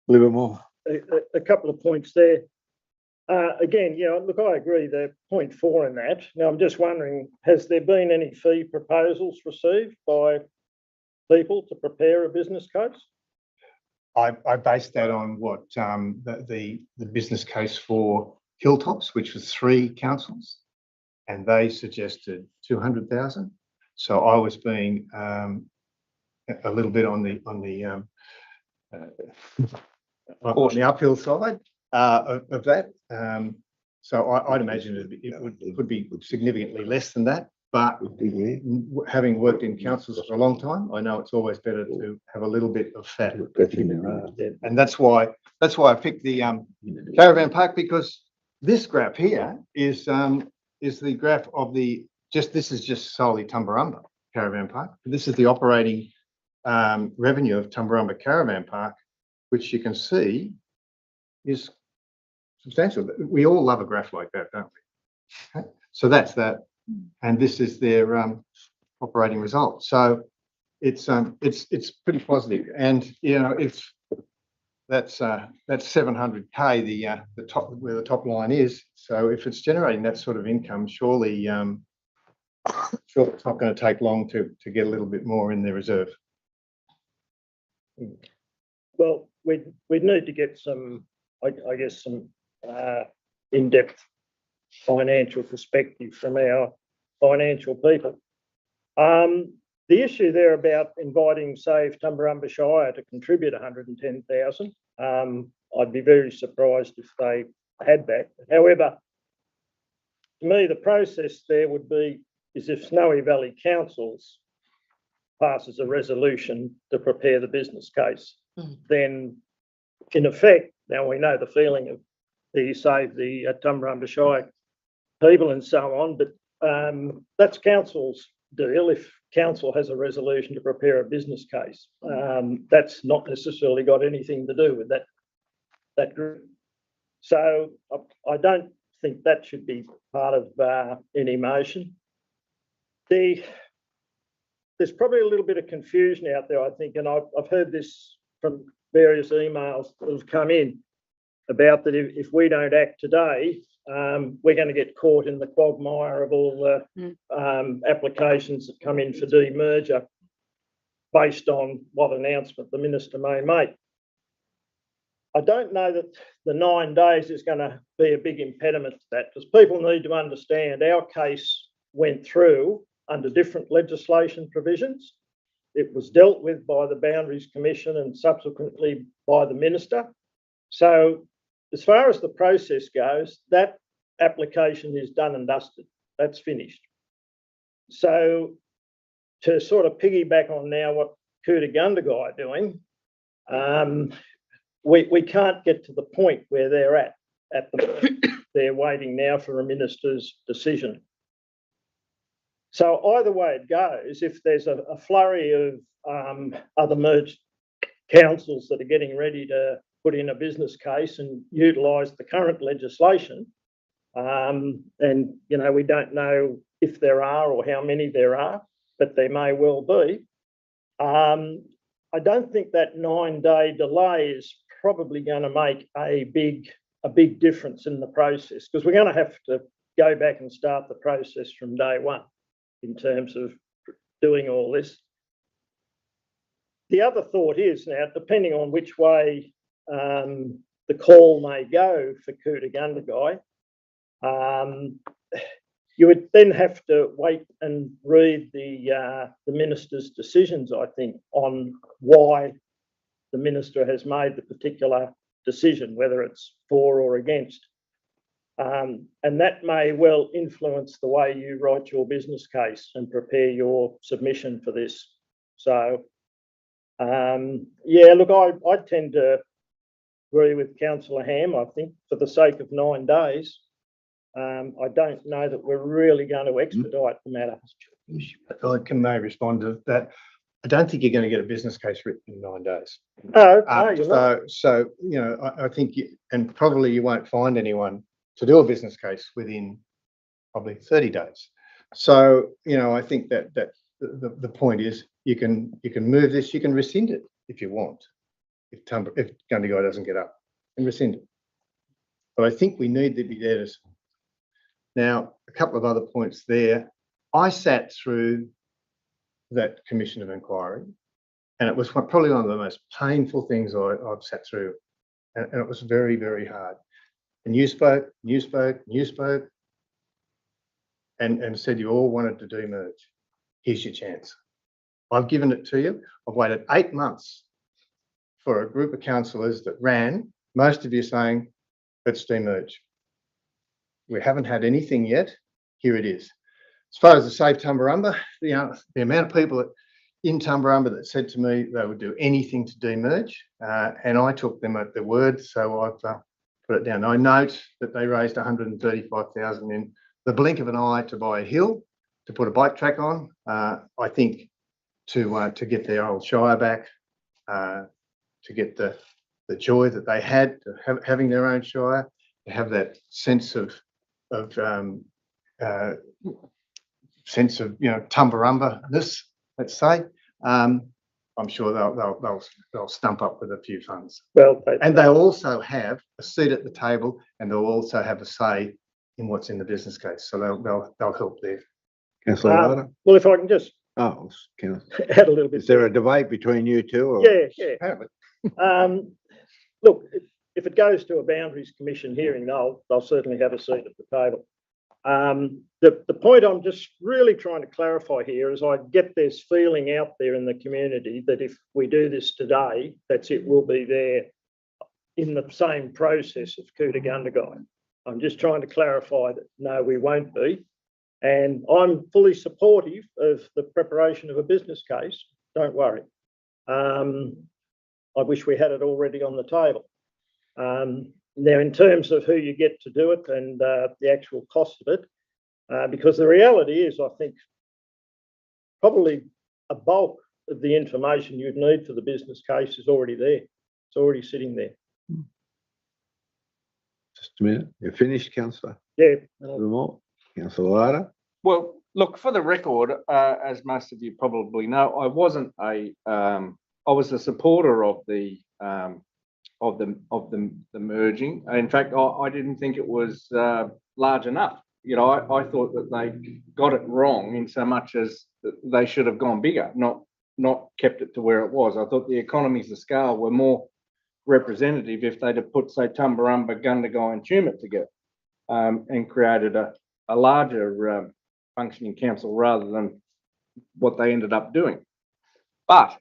little bit more. a couple of points there. Again, look, I agree the point 4 in that. Now, I'm just wondering, has there been any fee proposals received by people to prepare a business case? I based that on what the business case for Hilltops, which was 3 councils, and they suggested 200,000. So I was being a little bit on the uphill side of that. So I'd imagine it could be significantly less than that. But having worked in councils for a long time, I know it's always better to have a little bit of fat. And that's why I picked the caravan park, because this graph here is the graph of this is just solely Tumbarumba Caravan Park. This is the operating revenue of Tumbarumba Caravan Park, which you can see is substantial. We all love a graph like that, don't we? Okay. So that's that, and this is their operating result. So it's pretty positive, and you know that's 700K the top where the top line is. So if it's generating that sort of income, surely it's not going to take long to get a little bit more in their reserve. Well, we'd need to get some, I guess, some in-depth financial perspective from our financial people. The issue there about inviting, say, Tumbarumba Shire to contribute 110,000, I'd be very surprised if they had that. However, to me, the process there would be is if Snowy Valley Councils passes a resolution to prepare the business case, then in effect, now we know the feeling of the save the Tumbarumba Shire people and so on, but that's council's deal. If council has a resolution to prepare a business case, that's not necessarily got anything to do with that group. So I don't think that should be part of any motion. There's probably a little bit of confusion out there, I think, and I've heard this from various emails that have come in about that if we don't act today, we're going to get caught in the quagmire of all the applications that come in for demerger based on what announcement the minister may make. I don't know that the 9 days is going to be a big impediment to that, because people need to understand our case went through under different legislation provisions. It was dealt with by the Boundaries Commission and subsequently by the minister. So as far as the process goes, that application is done and dusted. That's finished. So to sort of piggyback on now what Cootagundagai are doing, we can't get to the point where they're at the moment. They're waiting now for a minister's decision. So either way it goes, if there's a flurry of other merged councils that are getting ready to put in a business case and utilise the current legislation, and you know, we don't know if there are or how many there are, but there may well be. I don't think that 9-day delay is probably going to make a big difference in the process, because we're going to have to go back and start the process from day one in terms of doing all this. The other thought is now, depending on which way the call may go for Cootagundagai, you would then have to wait and read the minister's decisions, I think, on why the minister has made the particular decision, whether it's for or against. And that may well influence the way you write your business case and prepare your submission for this. So, yeah, look, I tend to agree with Councillor Ham. I think for the sake of 9 days, I don't know that we're really going to expedite the matter. Can they respond to that? I don't think you're going to get a business case written in 9 days. No, you're not. So you know, I think, and probably you won't find anyone to do a business case within probably 30 days. So you know, I think that the point is you can move this, you can rescind it if you want, if Gundagai doesn't get up, and rescind it. But I think we need to be there to. Now, a couple of other points there. I sat through that commission of inquiry, and it was probably one of the most painful things I've sat through, and it was very, very hard. And you spoke, and said you all wanted to demerge. Here's your chance. I've given it to you. I've waited 8 months for a group of councillors that ran, most of you saying, let's demerge. We haven't had anything yet. Here it is. As far as the Save Tumbarumba, you know, the amount of people in Tumbarumba that said to me they would do anything to demerge, and I took them at their word. So I've put it down. I note that they raised 135,000 in the blink of an eye to buy a hill to put a bike track on. I think to get their old shire back, to get the joy that they had to having their own shire, to have that sense of Tumbarumba-ness, let's say. I'm sure they'll stump up with a few funds. Well, And they'll also have a seat at the table, and they'll also have a say in what's in the business case. So they'll help there. Councillor Ryder? well, if I can just Oh, Councillor. add a little bit. Is there a debate between you two? Or? Yeah. Look, if it goes to a Boundaries Commission hearing, they'll certainly have a seat at the table. The point I'm just really trying to clarify here is I get this feeling out there in the community that if we do this today, that's it, will be there in the same process of Cootagundagai. I'm just trying to clarify that no, we won't be. And I'm fully supportive of the preparation of a business case. Don't worry. I wish we had it already on the table. Now, in terms of who you get to do it and the actual cost of it, because the reality is, I think probably a bulk of the information you'd need for the business case is already there. It's already sitting there. Just a minute. You're finished, Councillor? Yeah. A little more. Councillor Ryder? Well, look, for the record, as most of you probably know, I wasn't I was a supporter of the merging. In fact, I didn't think it was large enough. You know, I thought that they got it wrong in so much as they should have gone bigger, not kept it to where it was. I thought the economies of scale were more representative if they'd have put, say, Tumbarumba, Gundagai and Tumut together and created a larger functioning council rather than what they ended up doing. But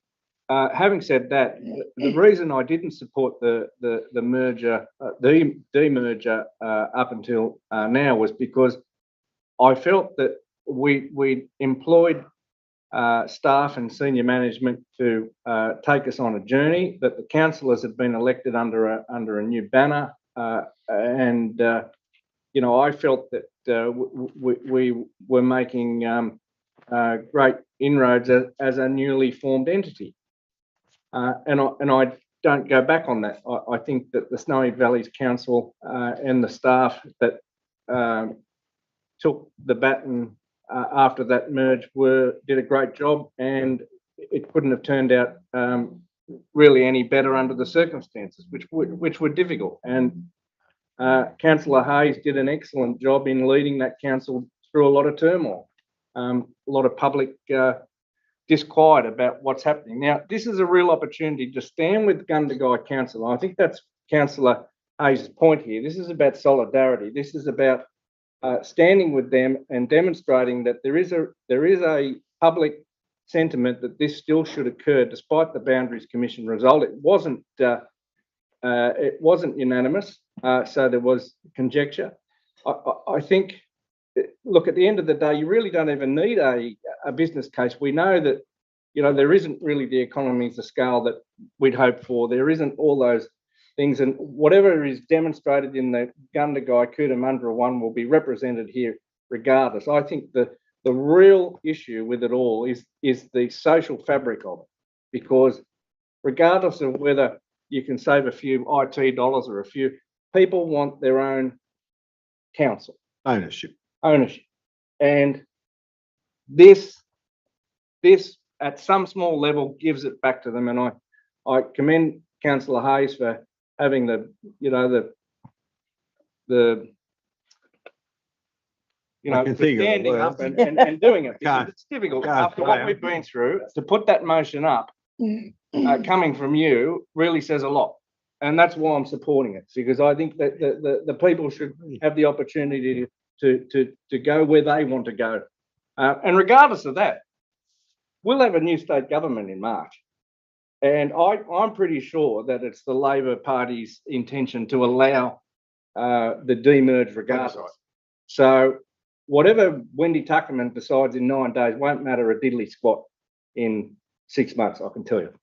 having said that, the reason I didn't support the merger, the demerger up until now was because I felt that we employed staff and senior management to take us on a journey, that the councillors had been elected under a new banner, and you know, I felt that we were making great inroads as a newly formed entity. And I don't go back on that. I think that the Snowy Valleys Council and the staff that took the baton after that merge did a great job, and it couldn't have turned out really any better under the circumstances, which were difficult. And Councillor Hayes did an excellent job in leading that council through a lot of turmoil, a lot of public disquiet about what's happening. Now, this is a real opportunity to stand with Gundagai Council. I think that's Councillor Hayes' point here. This is about solidarity. This is about standing with them and demonstrating that there is a public sentiment that this still should occur despite the Boundaries Commission result. It wasn't unanimous, so there was conjecture. I think, look, at the end of the day, you really don't even need a business case. We know that, you know, there isn't really the economies of scale that we'd hope for. There isn't all those things, and whatever is demonstrated in the Gundagai Cootamundra one will be represented here regardless. I think the real issue with it all is the social fabric of it, because regardless of whether you can save a few IT dollars or a few, people want their own council. Ownership. And this at some small level gives it back to them. And I commend Councillor Hayes for having the standing up and doing it, because it's difficult after what we've been through. To put that motion up coming from you really says a lot. And that's why I'm supporting it, because I think that the people should have the opportunity to go where they want to go. And regardless of that, we'll have a new state government in March. And I'm pretty sure that it's the Labor Party's intention to allow the demerge regardless. So whatever Wendy Tuckerman decides in 9 days won't matter a diddly squat in 6 months, I can tell you.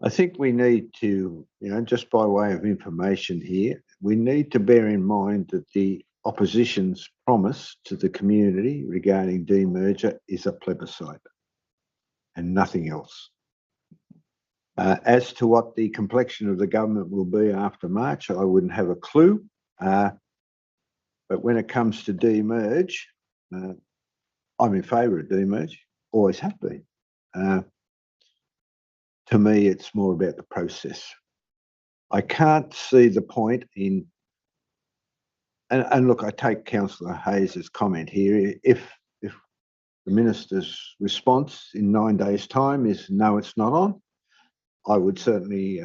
I think we need to, just by way of information here, we need to bear in mind that the opposition's promise to the community regarding demerger is a plebiscite and nothing else. As to what the complexion of the government will be after March, I wouldn't have a clue. But when it comes to demerge, I'm in favour of demerge, always have been. To me, it's more about the process. I can't see the point in, and look, I take Councillor Hayes's comment here. If the minister's response in 9 days' time is no, it's not on, I would certainly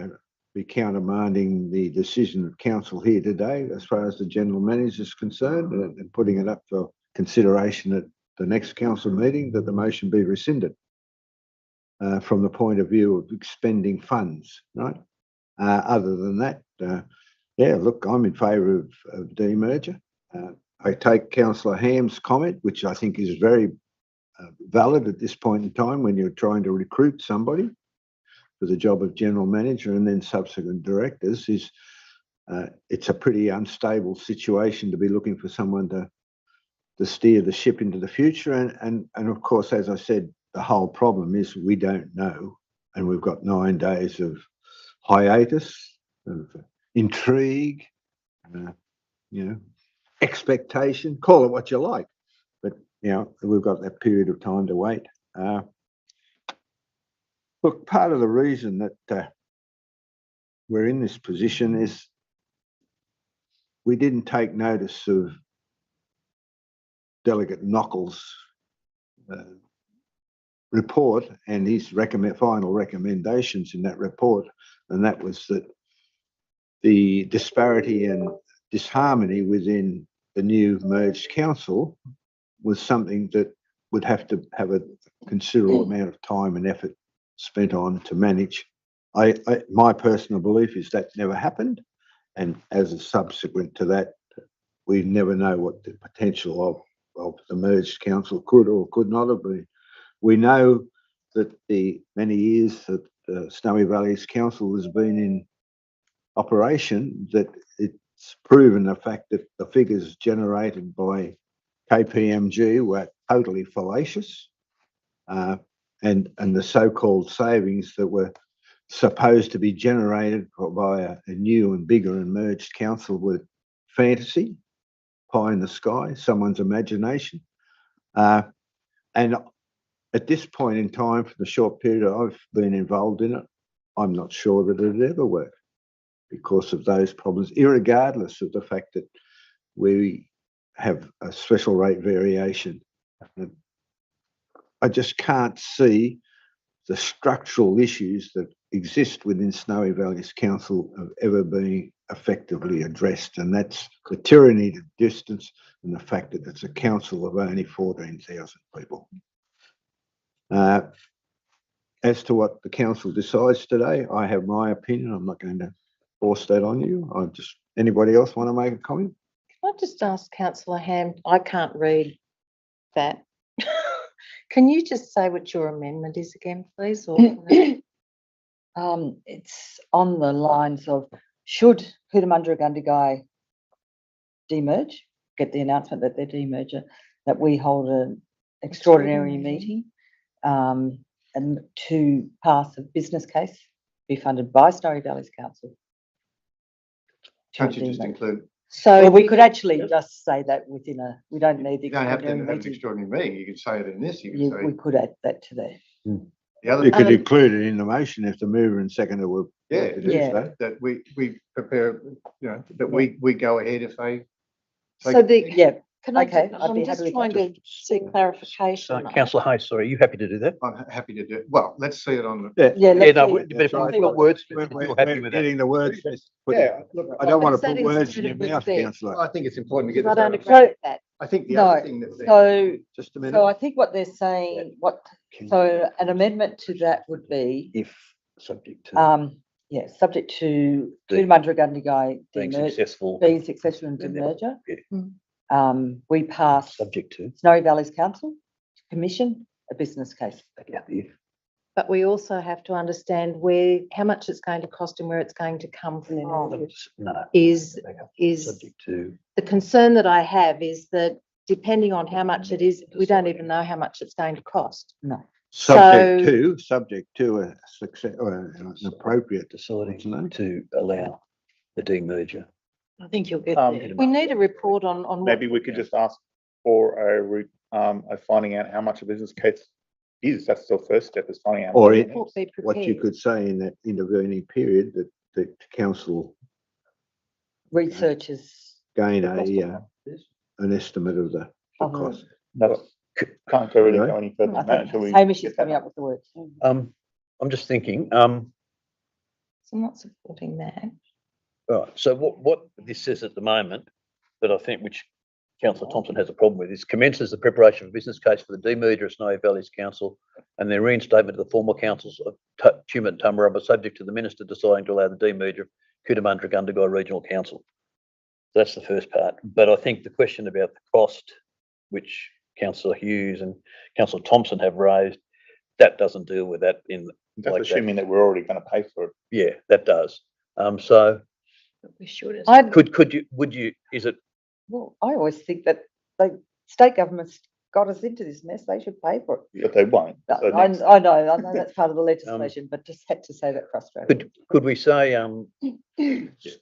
be countermanding the decision of council here today as far as the general manager is concerned, and putting it up for consideration at the next council meeting that the motion be rescinded from the point of view of expending funds, right? Other than that, yeah, look, I'm in favour of demerger. I take Councillor Ham's comment, which I think is very valid at this point in time when you're trying to recruit somebody for the job of general manager and then subsequent directors. Is it's a pretty unstable situation to be looking for someone to steer the ship into the future. And of course, as I said, the whole problem is we don't know, and we've got 9 days of hiatus, of intrigue, you know, expectation, call it what you like, but you know, we've got that period of time to wait. Look, part of the reason that we're in this position is we didn't take notice of Delegate Knockel's report and his final recommendations in that report, and that was that the disparity and disharmony within the new merged council was something that would have to have a considerable amount of time and effort spent on to manage. My personal belief is that never happened, and as a subsequent to that, we never know what the potential of the merged council could or could not have been. We know that the many years that the Snowy Valleys Council has been in operation, that it's proven the fact that the figures generated by KPMG were totally fallacious, and the so-called savings that were supposed to be generated by a new and bigger and merged council were fantasy, pie in the sky, someone's imagination. And at this point in time, for the short period I've been involved in it, I'm not sure that it'd ever work because of those problems, irregardless of the fact that we have a special rate variation. I just can't see the structural issues that exist within Snowy Valleys Council of ever being effectively addressed, and that's the tyranny of distance and the fact that it's a council of only 14,000 people. As to what the council decides today, I have my opinion. I'm not going to force that on you. Anybody else want to make a comment? Can I just ask Councillor Ham? I can't read that. Can you just say what your amendment is again, please? Or It's on the lines of, should Cootamundra Gundagai demerge, get the announcement that they're demerger, that we hold an extraordinary meeting and to pass a business case, be funded by Snowy Valleys Council. Can't you just include, So we could actually just say that within we don't need the you don't have to have extraordinary an meeting. extraordinary meeting, you could say it in this, you We could say. could add that to there. The other You thing, could include it in the motion if the mover and seconder were yeah, to do Yeah. so. that we prepare, you know, that we go ahead if they. so the Yeah, can I? okay, I'd I'm be just happy with trying that. to seek clarification. So, Councillor Hayes, sorry, are you happy to do that? I'm happy to do, well, let's see it on the. Yeah, Yeah, let's no, see. but if right. you've got words, We're you're happy with that. getting the words. Yeah, look, I don't want to Is that put words in your included mouth, there? councillor. I think it's important to Because get I this don't out. agree with that. I think the No, other thing that's there. So, Just a minute. so I think what they're saying, so an amendment to that would be, If subject to yeah, subject to The- Cootamundra Gundagai being demerge, successful, being successful in Yeah. demerger. Yeah. We pass subject to, Snowy Valleys Council to commission a business case. yeah, if But we also have to understand how much it's going to cost and where it's going to come from. No, Is subject to. the concern that I have is that depending on how much it is, we don't even know how much it's going to cost. No. Subject to a success or an appropriate Deciding to allow the demerger. I think you'll get Um, there. We need a report on what. Maybe we could just ask for a finding out how much a business case is. That's the first step, is finding out. Or what it- it is. Be what you prepared. could say in that intervening period that the council Researchers. gain an estimate of the cost. That's, can't go really Right. go any further I than that think until we. Hamish get is coming that. up with the words. I'm just thinking, So I'm not supporting that. right, so what this says at the moment, that I think which councillor Thompson has a problem with, is commences the preparation of a business case for the demerger of Snowy Valleys Council and their reinstatement of the former councils of Tumut and Tumbarumba, subject to the minister deciding to allow the demerger of Cootamundra Gundagai Regional Council. That's the first part. But I think the question about the cost, which councillor Hughes and councillor Thompson have raised, that doesn't deal with that in. That's like that. assuming that we're already going to pay for it. Yeah, that does. So We should. would you, is it, Well, I always think that the state government's got us into this mess. They should pay for it. But they won't. No, So I next- know that's part of the legislation, but just had to say that frustrating. could we say,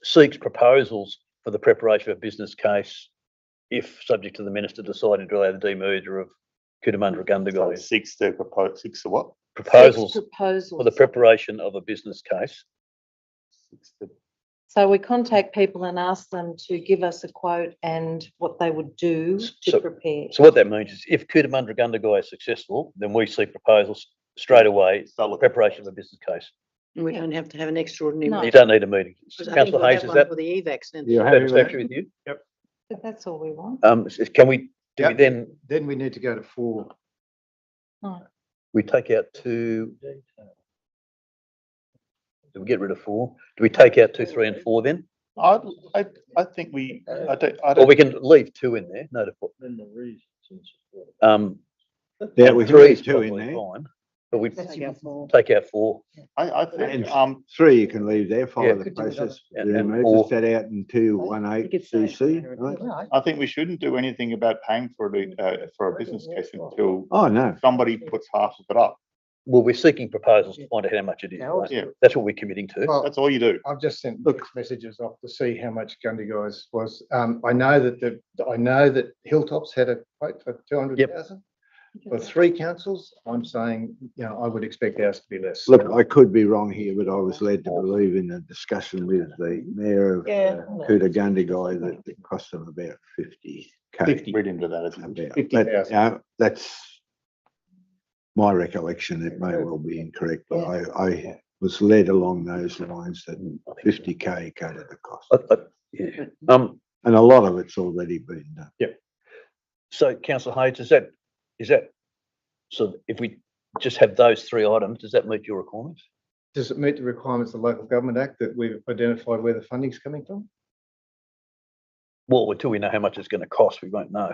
seeks proposals for the preparation of a business case if subject to the minister deciding to allow the demerger of Cootamundra So Gundagai? six to propose, six to what? Proposals Proposals. for the preparation of a business case. Six to- So we contact people and ask them to give us a quote and what they would do to So- prepare. So what that means is if Cootamundra Gundagai is successful, then we seek proposals straight away, Start looking. preparation of a business case. We don't have to have an extraordinary. No. You meeting. don't need a meeting. Because I think Councillor we'll Hayes, have is one that for the EVACs then. You're happy with that? satisfactory with you? But that's all we want. Can we, do we Yep. then, Then we need to go to 4. we take out 2? Do we get rid of 4? Do we take out 2, 3 and 4 then? I think we, I Or don't, we can leave 2 in there, no, Yeah, we can 3 leave is 2 in probably there. fine, but we Take out more. take out 4. I think, And 3 you can leave there, follow Yeah. the process. And Remove, four. just set out in 218 CC, right? Right. I think we shouldn't do anything about paying for a business case until Oh, no. somebody puts half of it up. Well, we're seeking proposals to find out how much it is, Yeah, right? Yeah, That's what we're committing to. Well, that's all you do. I've just sent messages off to see how much Gundagai's was. I know that Hilltops had a quote for 200,000. For 3 councils, I'm saying, I would expect ours to be less. Look, I could be wrong here, but I was led to believe in a discussion with the mayor of Cootamundra that it cost them about 50K. Read into that. It's About. 50,000. But, that's my recollection. It may well be incorrect, but I was led along those lines that 50K covered the cost. Yeah. And a lot of it's already been done. So councillor Hayes, is that, so if we just have those 3 items, does that meet your requirements? Does it meet the requirements of the Local Government Act that we've identified where the funding's coming from? Well, until we know how much it's going to cost, we won't know.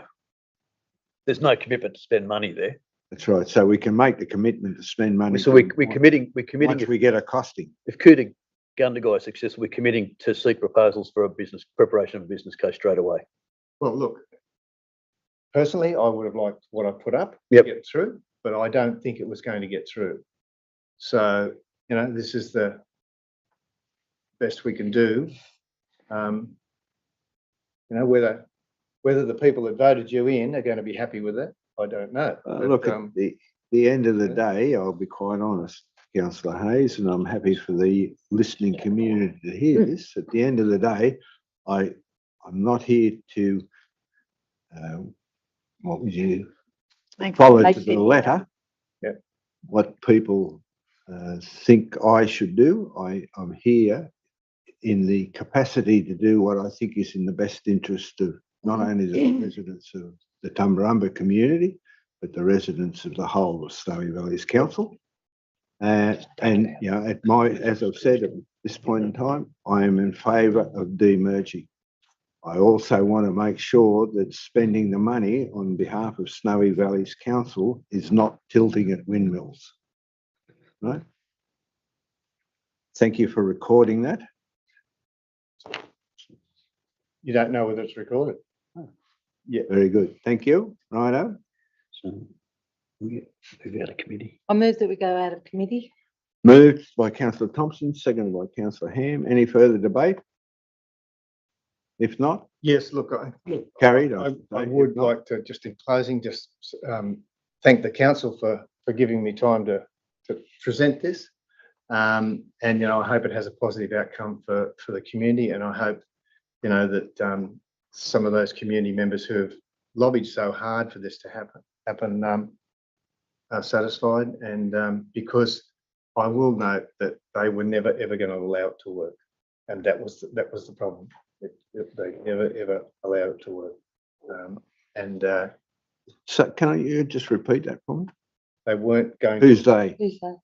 There's no commitment to spend money there. That's right. So we can make the commitment to spend money. So we're committing, Once we get a costing. if Cootamundra Gundagai is successful, we're committing to seek proposals for a business, preparation of a business case straight away. Well, look, personally, I would have liked what I put up to Yep. get through, but I don't think it was going to get through. So, this is the best we can do. Whether the people that voted you in are going to be happy with it, I don't know. But, Look, at the end of the day, I'll be quite honest, councillor Hayes, and I'm happy for the listening community to hear this. At the end of the day, I'm not here to, what would you follow to the letter? Yep. What people think I should do. I'm here in the capacity to do what I think is in the best interest of not only the residents of the Tumbarumba community, but the residents of the whole of Snowy Valleys Council. And as I've said at this point in time, I am in favour of demerging. I also want to make sure that spending the money on behalf of Snowy Valleys Council is not tilting at windmills. Right. Thank you for recording that. You don't know whether it's recorded. Yeah, very good. Thank you. Righto. So we move out of committee. I move that we go out of committee. Moved by councillor Thompson, seconded by councillor Ham. Any further debate? If not, Yes, look, carried. I would like to, just in closing, just thank the council for giving me time to present this. And, you know, I hope it has a positive outcome for the community. And I hope, you know, that some of those community members who have lobbied so hard for this to happen are satisfied. And because I will note that they were never, ever going to allow it to work. And that was the problem. They never, ever allowed it to work. So can you just repeat that for me? They weren't going Who's to, they? Who's that?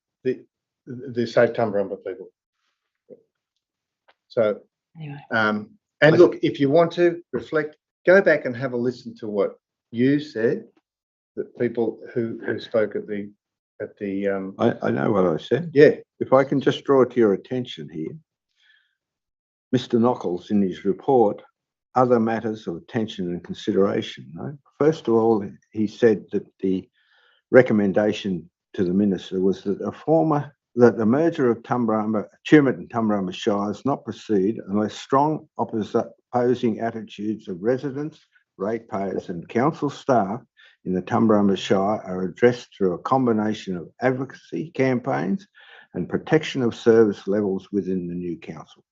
the Safe Tumbarumba people. So, Anyway. and look, if you want to reflect, go back and have a listen to what you said, the people who spoke at the I know what I said. yeah. If I can just draw to your attention here, Mr. Nockels in his report, other matters of attention and consideration. Right? First of all, he said that the recommendation to the minister was that the merger of Tumut and Tumbarumba Shires not proceed unless strong opposing attitudes of residents, ratepayers and council staff in the Tumbarumba Shire are addressed through a combination of advocacy campaigns and protection of service levels within the new council.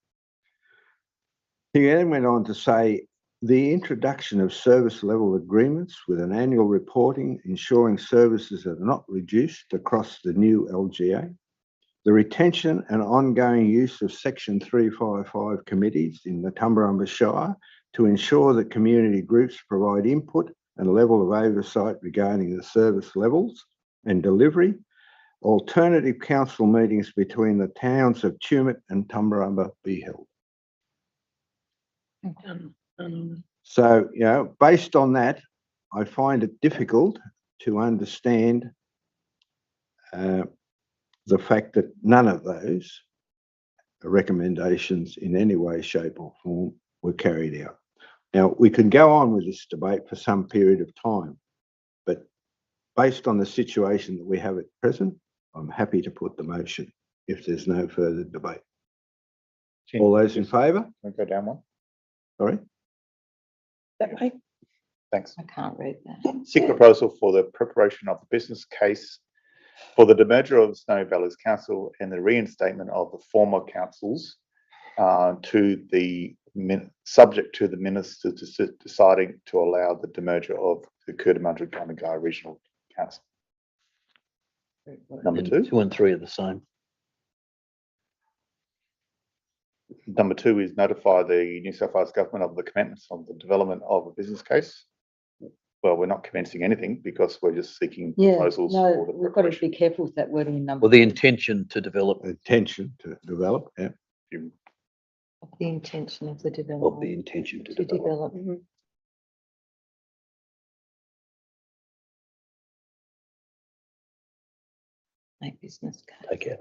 He then went on to say the introduction of service level agreements with an annual reporting ensuring services are not reduced across the new LGA, the retention and ongoing use of Section 355 committees in the Tumbarumba Shire to ensure that community groups provide input and level of oversight regarding the service levels and delivery, alternative council meetings between the towns of Tumut and Tumbarumba be held. So, you know, based on that, I find it difficult to understand the fact that none of those recommendations in any way, shape or form were carried out. Now, we can go on with this debate for some period of time, but based on the situation that we have at present, I'm happy to put the motion if there's no further debate. All those in favour? Can we go down one? Sorry? That way? Thanks. I can't read that. Seek proposal for the preparation of the business case for the demerger of Snowy Valleys Council and the reinstatement of the former councils subject to the minister deciding to allow the demerger of the Cootamundra-Gundagai Regional Council. Number And two. 2 and 3 are the same. Number 2 is notify the New South Wales government of the commencement of the development of a business case. Well, we're not commencing anything because we're just seeking proposals for the we've got to preparation. be careful with that wording in number. Well, the intention to develop Intention to develop, yeah. Of the intention of the of development. the intention to To develop. develop. Make business case. Take out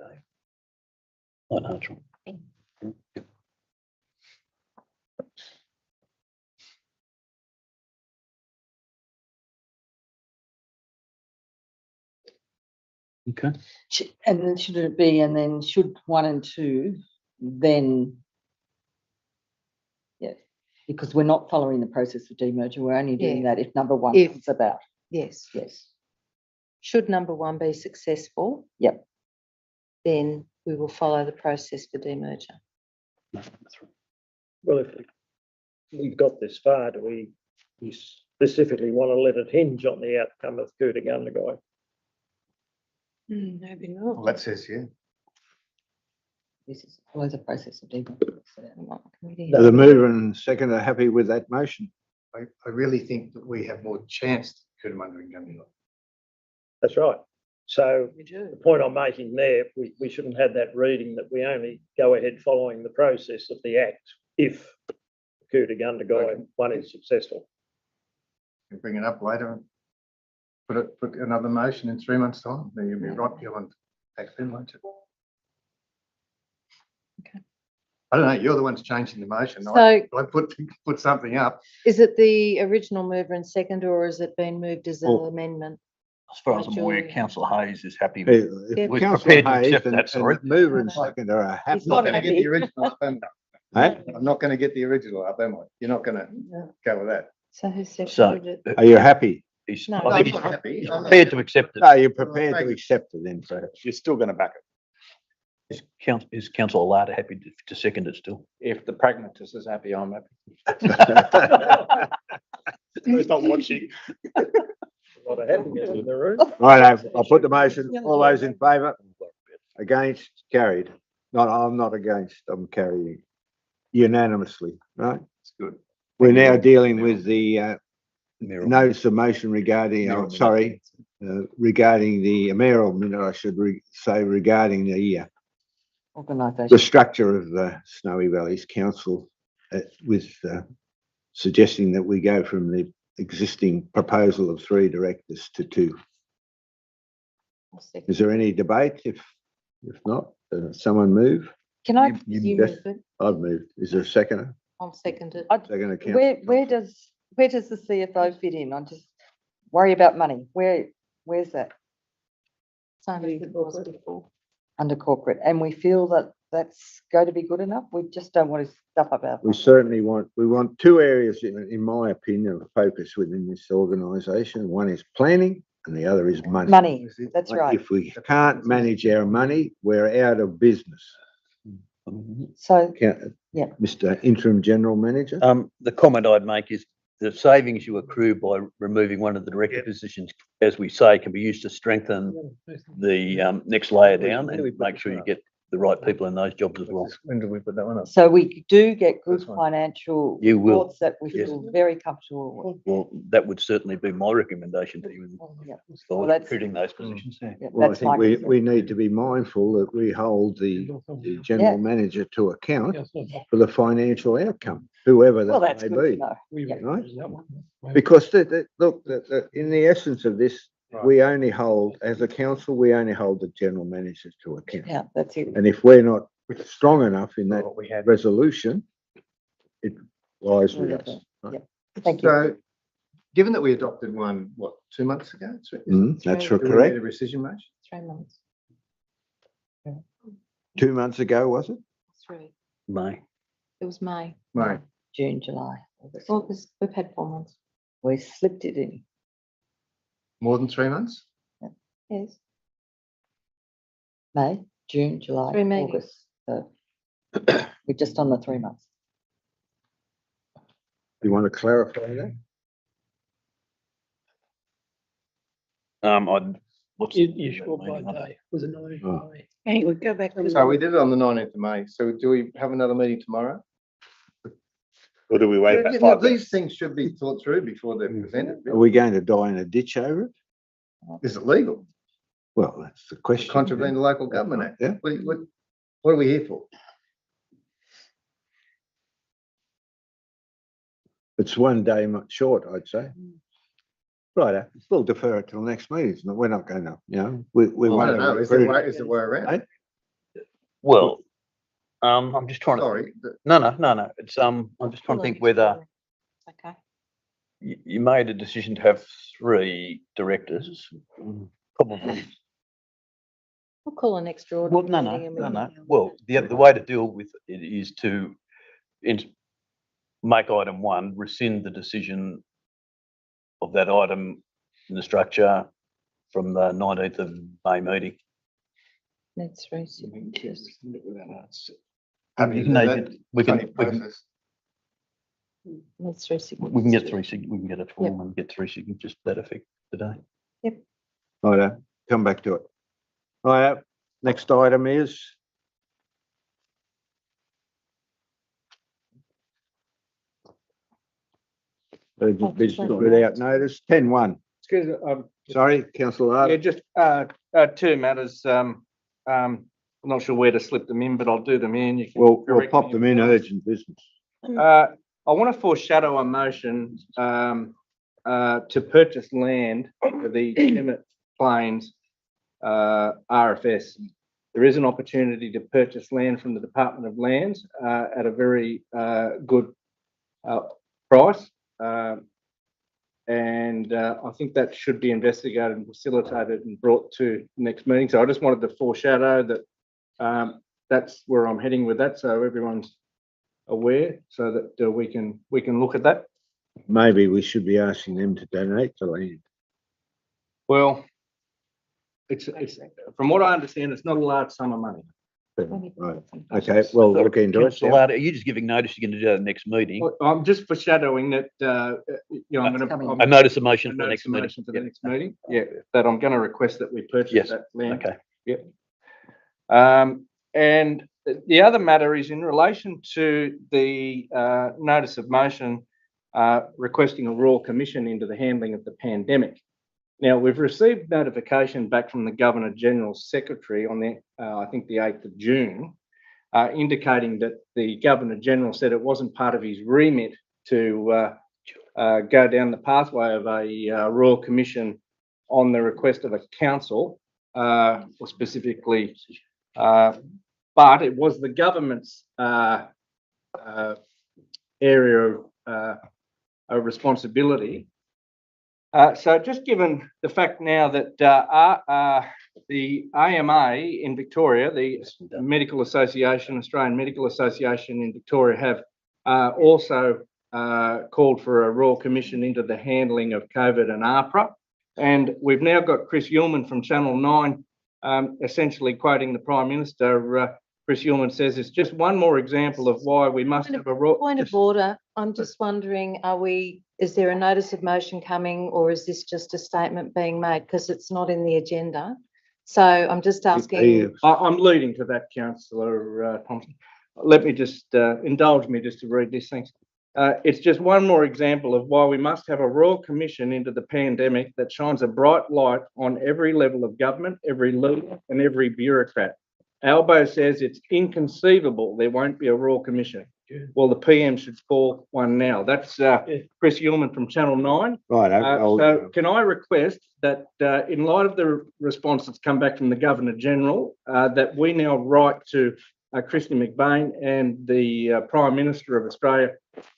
A. Unnatural. Okay. And then should it be, and then should 1 and 2 then, yeah, because we're not following the process of demerger, we're only doing that if number 1 If. comes about. Yes. Yes. Should number 1 be successful? Yep. Then we will follow the process for demerger. Well, if we've got this far, do we specifically want to let it hinge on the outcome of Cootamundra-Gundagai? Maybe not. Well, that says, yeah. This is follows the process of demerger. The mover and second are happy with that motion. I really think that we have more chance to Cootamundra-Gundagai. That's right. So We do. the point I'm making there, we shouldn't have that reading that we only go ahead following the process of the Act if Cootamundra-Gundagai one is successful. You bring it up later and put another motion in 3 months' time, then you'll be right, Gillen. Taxman, won't it? Okay. I don't know, you're the ones changing the motion. So I put something up. is it the original mover and second, or has it been moved as an Well, amendment? As far as I'm aware, Julie. councillor Hayes is happy with. Yeah. We're Councillor prepared to Hayes accept and that, sorry. the mover and seconder are happy. He's not Not going to get happy. the original up, am I? Eh? I'm not going to get the original up, am I? You're not going to go with that. So who So, seconded it? Are you happy? he's, No. I think I'm not happy. he's I'm not- prepared to accept it. No, you're prepared to accept it then, so. You're still going to back it. Is councillor Larder happy to second it still? If the pragmatist is happy, I'm happy. He's not watching. A lot of happiness in the room. Right, I'll put the motion. All those in favour? Against? Carried. No, I'm not against. I'm carrying unanimously, right? It's good. We're now dealing with the Mayoral. notice of motion regarding, Mayoral oh, minute. sorry, regarding the mayoral minute, I should say regarding the Organisation. structure of Snowy Valleys Council with suggesting that we go from the existing proposal of 3 directors to 2. I'll second. Is there any debate? If not, someone move. Can I, You Yes. moved it. I've moved. Is there a seconder? I'll second it. Seconder, councillor. where does the CFO fit in? I just worry about money. Where's that? Same as it was before. Under corporate, and we feel that that's going to be good enough. We just don't want to stuff up our. We certainly want 2 areas, in my opinion, of focus within this organisation. One is planning and the other is money. Money, that's right. If we can't manage our money, we're out of business. So, Yeah. Mr. Interim General Manager? The comment I'd make is the savings you accrue by removing one of the director positions, as we say, can be used to strengthen the next layer down and make sure you get the right people in those jobs as well. When did we put that one up? so we do get good This one. financial You will, reports that we yes. feel very comfortable with. Well, that would certainly be my recommendation to you Yeah. for Well, that's- recruiting those positions. Yeah. Yeah, Well, I that's think my we concern. need to be mindful that we hold the general manager to account for the financial outcome, whoever Well, that that's may good to be. know. Yeah. Right? Because look, in the essence of this, we only hold, as a council, we only hold the general manager to account. Yeah, that's it. And if we're not strong enough in that What we had. resolution, it lies with Yeah, us. right? Thank you. So, given that we adopted one, what, 2 months ago? That's Three. Do we need correct. a rescission motion? 3 months. 2 months ago, was it? 3. May. It was May. Right. June, July, August. August, we've had 4 months. We slipped it in. More than 3 months? Yes. May, June, July, 3 meetings. August. So we're just on the 3 months. You want to clarify that? What's You sure by day? Was it 9th Oh. of May? Hey, we go back to. So we did it on the 19th of May. So do we have another meeting tomorrow? Or do we wait about Yeah, 5 These minutes? things should be thought through before they're presented. Are we going to die in a ditch over it? Is it legal? Well, that's the question. Contravene the Local Government Act? Yeah. What are we here for? It's one day much short, I'd say. Right, we'll defer it till next meeting. We're not going to, we I want don't know. to Is there recruit. is there way around? Well, I'm just trying to. Sorry. No. It's, I'm just trying to think whether Okay. you made a decision to have 3 directors. Probably. We'll call an extraordinary Well, meeting. and we no. can- Well, the way to deal with it is to make item 1, rescind the decision of that item in the structure from the 19th of May meeting. That's 3 signatures. Happy You to can do make that. it- we can- Funny we can- process. That's 3 signatures. We can get 3 we can get a form and get 3 signatures to that effect today. Right, come back to it. Right, next item is. Urgent business without notice, 10-1. Excuse me, Sorry, councillor. yeah, just 2 matters. I'm not sure where to slip them in, but I'll do them in. You can We'll correct pop me them if in you want. urgent business. I want to foreshadow a motion to purchase land for the Emmett Plains RFS. There is an opportunity to purchase land from the Department of Lands at a very good price. And I think that should be investigated and facilitated and brought to the next meeting. So I just wanted to foreshadow that that's where I'm heading with that, so everyone's aware, so that we can look at that. Maybe we should be asking them to donate the land. Well, it's from what I understand, it's not a large sum of money. Right. Okay, well, look into it. Councillor Ladd, are you just giving notice you're going to do that at the next meeting? Well, I'm just foreshadowing that, I'm It's coming. A notice of motion a for the notice next of meeting. motion for the next meeting. Yeah, that I'm going to request that we purchase Yes. that land. Okay. Yep. And the other matter is in relation to the notice of motion requesting a Royal Commission into the handling of the pandemic. Now, we've received notification back from the Governor General's Secretary on the, I think the 8th of June, indicating that the Governor General said it wasn't part of his remit to go down the pathway of a Royal Commission on the request of a council, or specifically, but it was the government's area of responsibility. So just given the fact now that the AMA in Victoria, the Medical Association, Australian Medical Association in Victoria, have also called for a Royal Commission into the handling of COVID and APRA. And we've now got Chris Ullman from Channel 9 essentially quoting the Prime Minister. Chris Ullman says it's just one more example of why we must have a Royal... Point of order, I'm just wondering, is there a notice of motion coming, or is this just a statement being made? Because it's not in the agenda. So I'm just asking. I'm leading to that, Councillor Thompson. Let me just indulge me just to read these things. It's just one more example of why we must have a Royal Commission into the pandemic that shines a bright light on every level of government, every leader and every bureaucrat. Albo says it's inconceivable there won't be a Royal Commission. Well, the PM should call one now. That's Chris Ullman from Channel 9. Right. So can I request that in light of the response that's come back from the Governor General, that we now write to Christy McBain and the Prime Minister of Australia,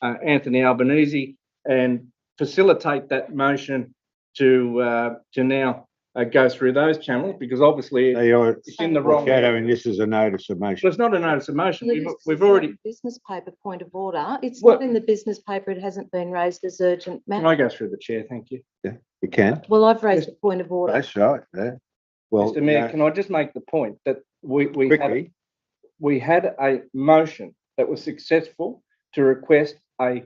Anthony Albanese, and facilitate that motion to now go through those channels, because obviously it's in the wrong. Shadowing this is a notice of motion. Well, it's not a notice of motion. Well, We've already. Business paper point of order. It's Well- not in the business paper. It hasn't been raised as urgent Can matter. I go through the chair? Thank you. You can. Well, I've raised a point of order. That's right. Yeah. Well, Mr. Mayor, can I just make the point that quickly. we had a motion that was successful to request a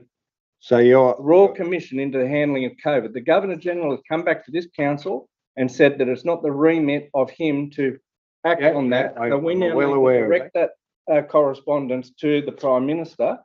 So you're Royal Commission into the handling of COVID. The Governor General has come back to this council and said that it's not the remit of him to act on that. So we now well need to aware of direct that correspondence to the Prime Minister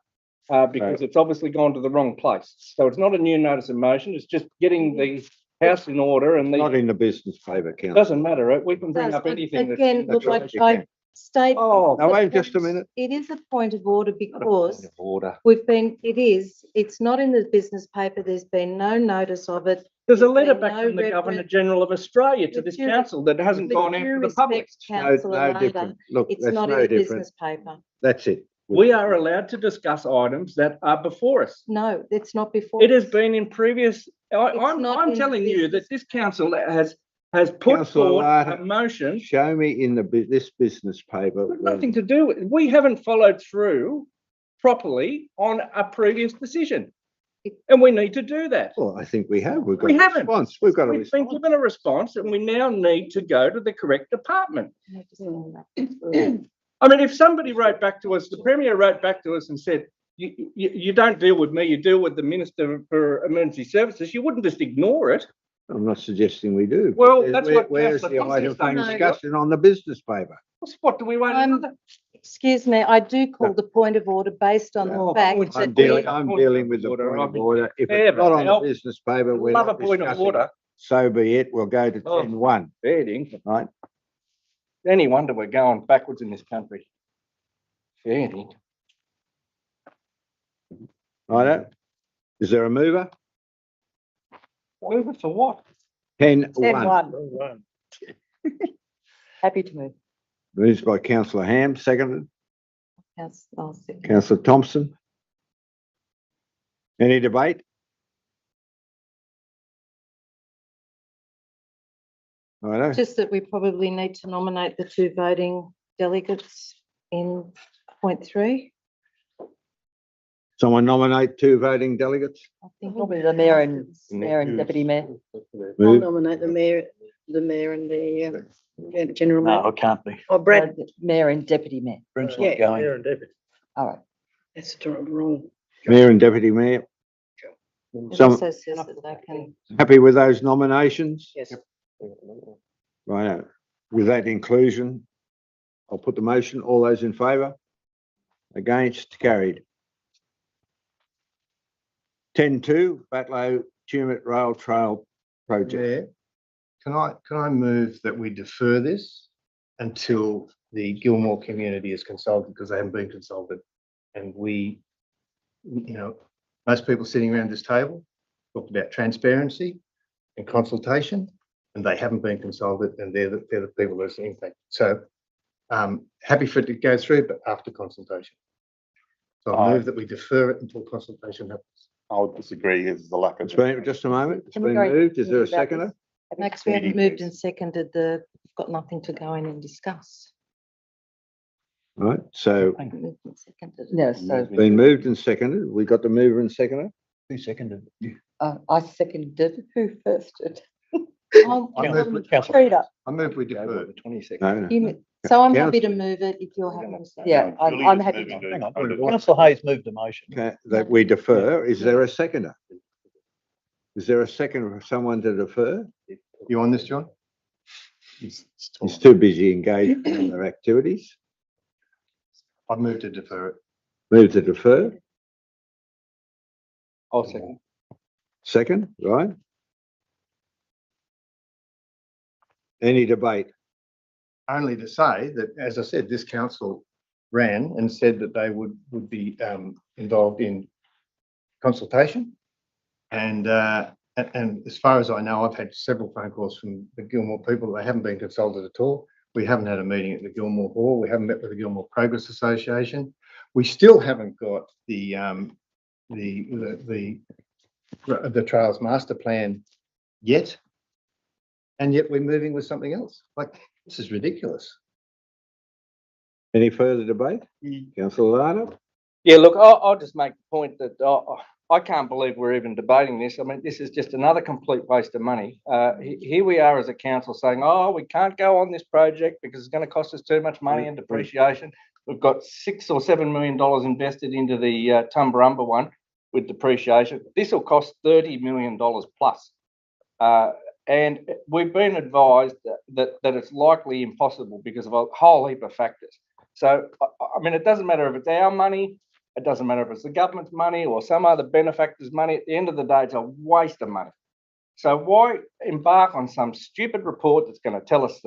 because it's obviously gone to the wrong place. So it's not a new notice of motion. It's just getting the house in order, and not in the business paper, Council. doesn't matter. Right? We can bring up anything. Again, look, right, you I can. state. Oh, Now, wait just a minute. It is a point of order Not a point because of order. it's not in the business paper. There's been no notice of it. There's a There's letter been back no from the reference- Governor General of Australia to With this due- council that hasn't With gone out due to the public. respect, Councillor Lader, different. Look, it's that's not no in the different. business paper. That's it. We are allowed to discuss items that are before us. No, it's not before. It has been in previous, I'm not in telling the you that business. this council has put Councillor forward Lader, a motion. Show me in this business paper. Got nothing to do with it. We haven't followed through properly on a previous decision. And we need to do that. Well, I think we have. We've got We a haven't. response. We've got a We've been response. given a response and we now need to go to the correct department. I mean, if somebody wrote back to us, the Premier wrote back to us and said, you don't deal with me, you deal with the Minister for Emergency Services, you wouldn't just ignore it. I'm not suggesting we do. Well, Where- that's what Where's Councillor the item Thompson's for saying. discussion on the business paper? What do we want? Excuse me, I do call the point of order based on No, the fact points that I'm of dealing with the order. point I've of been order. If fair, it's not on the help. business paper, we're Love a not point of discussing order. it. So be it. We'll go to Oh. 10-1, Fair dinkum. right? Any wonder we're going backwards in this country. Fair dinkum. Righto. Is there a mover? Over for what? 10-1. 10-1. Wrong one. Happy to move. Moved by councillor Ham, seconded. I'll second. Councillor Thompson. Any debate? Righto. Just that we probably need to nominate the 2 voting delegates in point 3. Someone nominate 2 voting delegates? I think Probably the mayor and deputy mayor. I'll Moved. nominate the mayor and the general No, mayor. it can't be. Oh, Brad, No, Mayor and deputy mayor. Brent's Yeah. not going. Mayor and deputy. All right. that's wrong. Mayor and deputy mayor. it Some also says that they can. happy with those nominations? Yes. Right. With that inclusion, I'll put the motion. All those in favour? Against? Carried. 10.2, Batlow Tumut Rail Trail Project. Yeah. Can I move that we defer this until the Gilmore community is consulted, because they haven't been consulted? And we, most people sitting around this table talked about transparency and consultation, and they haven't been consulted, and they're the people that's impacted. So happy for it to go through, but after consultation. So I move that we defer it until consultation happens. I would disagree. There's the lack of. It's been, just a moment. It's Can we been go moved. Is there a about seconder? this? Max, we haven't moved and seconded we've got nothing to go in and discuss. Right, so Moved and seconded. No, so been moved and seconded. We got the mover and seconder. Who seconded? I seconded. Who firsted? Oh, I move, Rita. I move we defer. The 22nd. No, no. So I'm happy to move it if you're happy to say. Yeah, I'm happy moving to. to- Hang on. Councillor Hayes moved the motion. Okay, that we defer. Is there a seconder? Is there a seconder for someone to defer? You on this, John? He's too busy engaged in other activities. I move to defer it. Move to defer. I'll second. Second, right? Any debate? Only to say that, as I said, this council ran and said that they would be involved in consultation. And as far as I know, I've had several phone calls from the Gilmore people. They haven't been consulted at all. We haven't had a meeting at the Gilmore Hall. We haven't met with the Gilmore Progress Association. We still haven't got the Trails Master Plan yet. And yet we're moving with something else. Like, this is ridiculous. Any further debate? Councillor Larda? Yeah, look, I'll just make the point that I can't believe we're even debating this. I mean, this is just another complete waste of money. Here we are as a council saying, oh, we can't go on this project because it's going to cost us too much money and depreciation. We've got $6 or $7 million invested into the Tumbarumba one with depreciation. This will cost $30 million plus. And we've been advised that it's likely impossible because of a whole heap of factors. So, I mean, it doesn't matter if it's our money, it doesn't matter if it's the government's money or some other benefactor's money. At the end of the day, it's a waste of money. So why embark on some stupid report that's going to tell us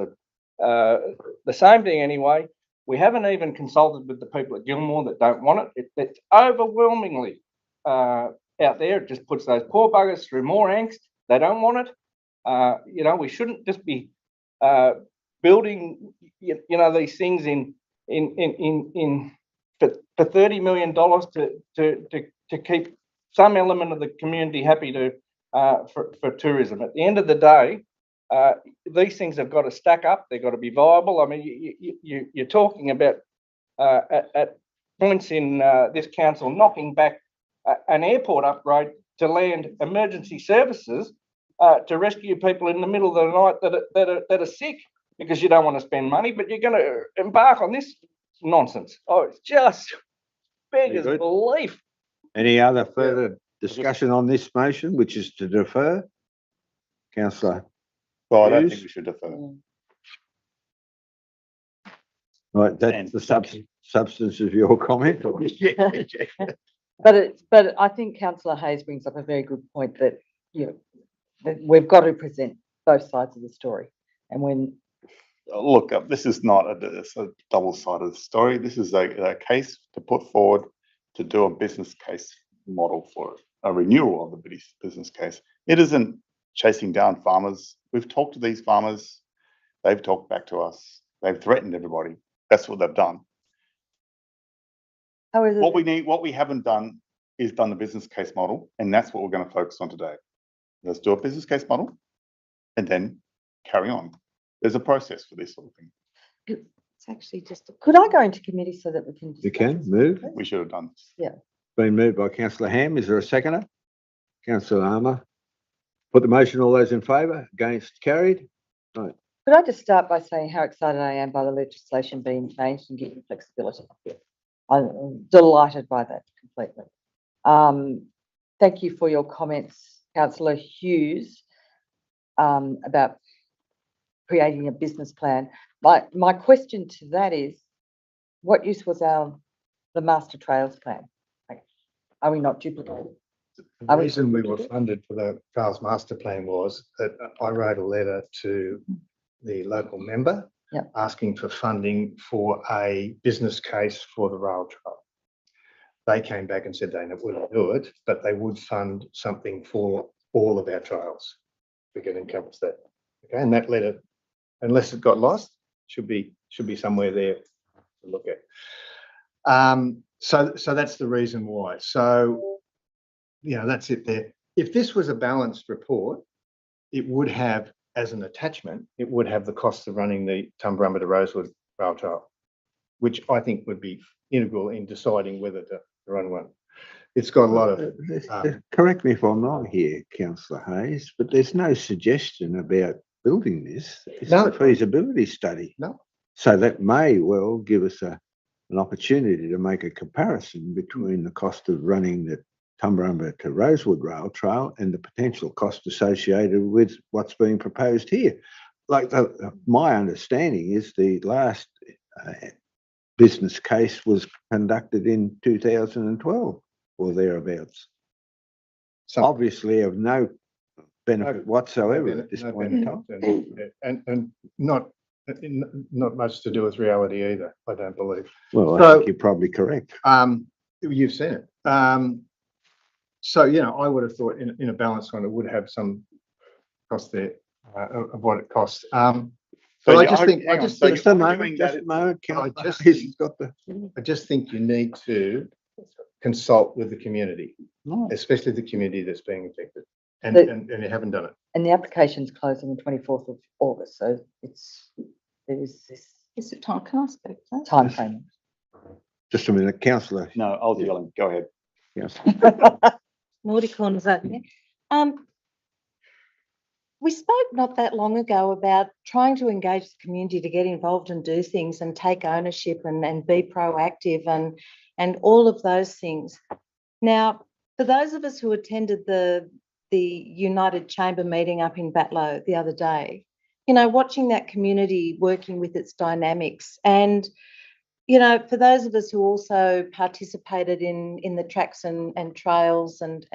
the same thing anyway? We haven't even consulted with the people at Gilmore that don't want it. It's overwhelmingly out there. It just puts those poor buggers through more angst. They don't want it. We shouldn't just be building, these things for $30 million to keep some element of the community happy for tourism. At the end of the day, these things have got to stack up. They've got to be viable. I mean, you're talking about at points in this council knocking back an airport upgrade to land emergency services to rescue people in the middle of the night that are sick because you don't want to spend money, but you're going to embark on this nonsense. Oh, it's just beggars belief. Any other further discussion on this motion, which is to defer? Councillor? Well, I don't Hughes? think we should defer. Right, that's the substance of your comment? or- But I think Councillor Hayes brings up a very good point that, that we've got to present both sides of the story. And when Look, this is not a double-sided story. This is a case to put forward to do a business case model for it, a renewal of the business case. It isn't chasing down farmers. We've talked to these farmers. They've talked back to us. They've threatened everybody. That's what they've done. However, What we haven't done is done the business case model, and that's what we're going to focus on today. Let's do a business case model and then carry on. There's a process for this sort of thing. It's actually just. could I go into committee so that we can? You discuss can this? move. We should have done this. Been moved by councillor Ham. Is there a seconder? Councillor Armour. Put the motion. All those in favour? Against? Carried. Could I just start by saying how excited I am by the legislation being changed and giving flexibility? I'm delighted by that completely. Thank you for your comments, Councillor Hughes, about creating a business plan. My question to that is, what use was the master trails plan? Like, are we not duplicating? The reason we were funded for the Trails Master Plan was that I wrote a letter to the local member asking for funding for a business case for the rail trail. They came back and said they wouldn't do it, but they would fund something for all of our trails. We can encompass that. Okay, and that letter, unless it got lost, should be somewhere there to look at. So that's the reason why. So, you know, that's it there. If this was a balanced report, it would have, as an attachment, it would have the cost of running the Tumbarumba to Rosewood rail trail, which I think would be integral in deciding whether to run one. It's got a lot of. Correct me if I'm wrong here, councillor Hayes, but there's no suggestion about building this. It's a feasibility study. No. So that may well give us an opportunity to make a comparison between the cost of running the Tumbarumba to Rosewood rail trail and the potential cost associated with what's being proposed here. Like my understanding is the last business case was conducted in 2012 or thereabouts. So obviously of no benefit whatsoever at this point in time. And not much to do with reality either, I don't believe. Well, I think you're probably correct. You've seen it. So, you know, I would have thought in a balanced one, it would have some cost there of what it costs. But I just think you need to consult with the community, especially the community that's being affected, and you haven't done it. And the application's closed on the 24th of August, so there is this. Is it time? Can I speak? Time frame. Just a minute, councillor. No, I was yelling. Go ahead. Yes. Naughty corners open. We spoke not that long ago about trying to engage the community to get involved and do things and take ownership and be proactive and all of those things. Now, for those of us who attended the United Chamber meeting up in Batlow the other day, you know, watching that community working with its dynamics, and, you know, for those of us who also participated in the tracks and trails and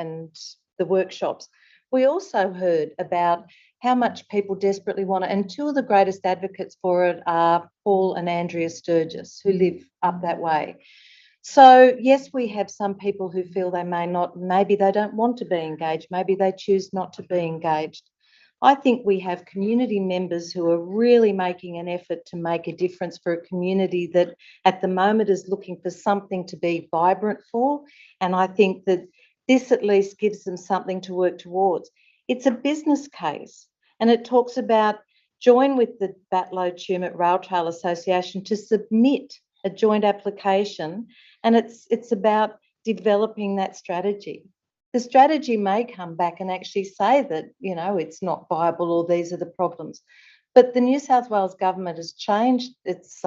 the workshops, we also heard about how much people desperately want it. And two of the greatest advocates for it are Paul and Andrea Sturgis, who live up that way. So, yes, we have some people who feel they maybe they don't want to be engaged. Maybe they choose not to be engaged. I think we have community members who are really making an effort to make a difference for a community that at the moment is looking for something to be vibrant for. And I think that this at least gives them something to work towards. It's a business case, and it talks about join with the Batlow-Tumut Rail Trail Association to submit a joint application, and it's about developing that strategy. The strategy may come back and actually say that, you know, it's not viable or these are the problems. But the New South Wales government has changed its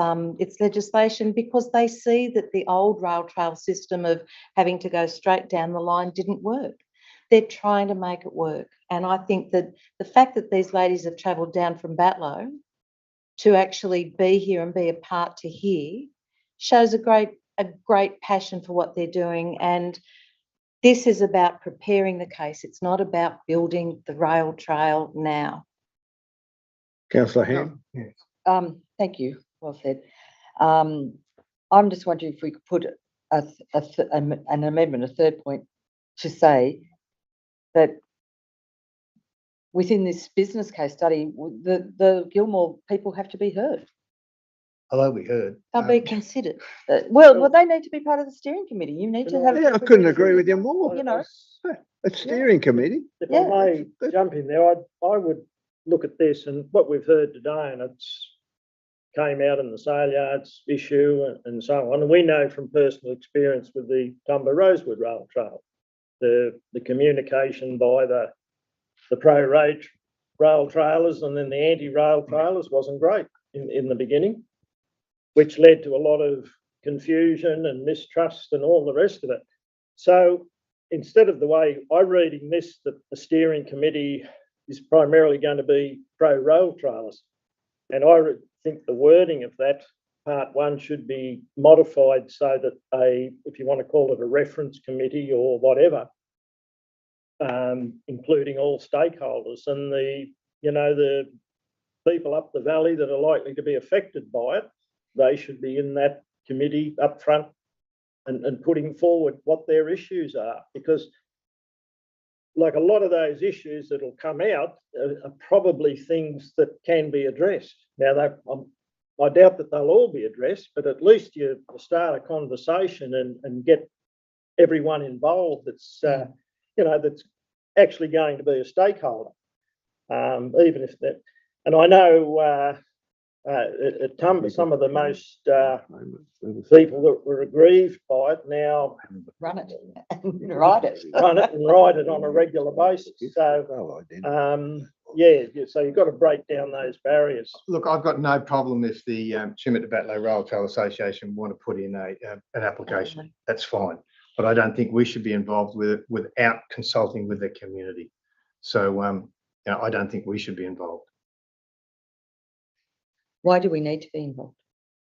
legislation because they see that the old rail trail system of having to go straight down the line didn't work. They're trying to make it work. And I think that the fact that these ladies have travelled down from Batlow to actually be here and be a part to here shows a great passion for what they're doing. And this is about preparing the case. It's not about building the rail trail now. Councillor Ham. Thank you. Well said. I'm just wondering if we could put an amendment, a third point, to say that within this business case study, the Gilmore people have to be heard. Although we heard. They'll be considered. Well, they need to be part of the steering committee. You need to have. Yeah, I couldn't agree with you more. You know. A steering committee. If Yeah. I may jump in there, I would look at this and what we've heard today, and it's came out in the sale yards issue and so on. And we know from personal experience with the Tumba Rosewood Rail Trail, the communication by the rail trailers and then the anti-rail trailers wasn't great in the beginning, which led to a lot of confusion and mistrust and all the rest of it. So instead of the way I'm reading this, that the steering committee is primarily going to be pro-rail trailers. And I think the wording of that part one should be modified so that if you want to call it a reference committee or whatever, including all stakeholders and the people up the valley that are likely to be affected by it, they should be in that committee up front and putting forward what their issues are, because like a lot of those issues that'll come out are probably things that can be addressed. Now, I doubt that they'll all be addressed, but at least you start a conversation and get everyone involved that's that's actually going to be a stakeholder, even if that. And I know at Tumba, some of the most people that were aggrieved by it now Run it and ride it. run it and ride it on a regular basis. So so you've got to break down those barriers. Look, I've got no problem if the Chimit Batlow Rail Trail Association want to put in an application. That's fine. But I don't think we should be involved with it without consulting with the community. So, I don't think we should be involved. Why do we need to be involved?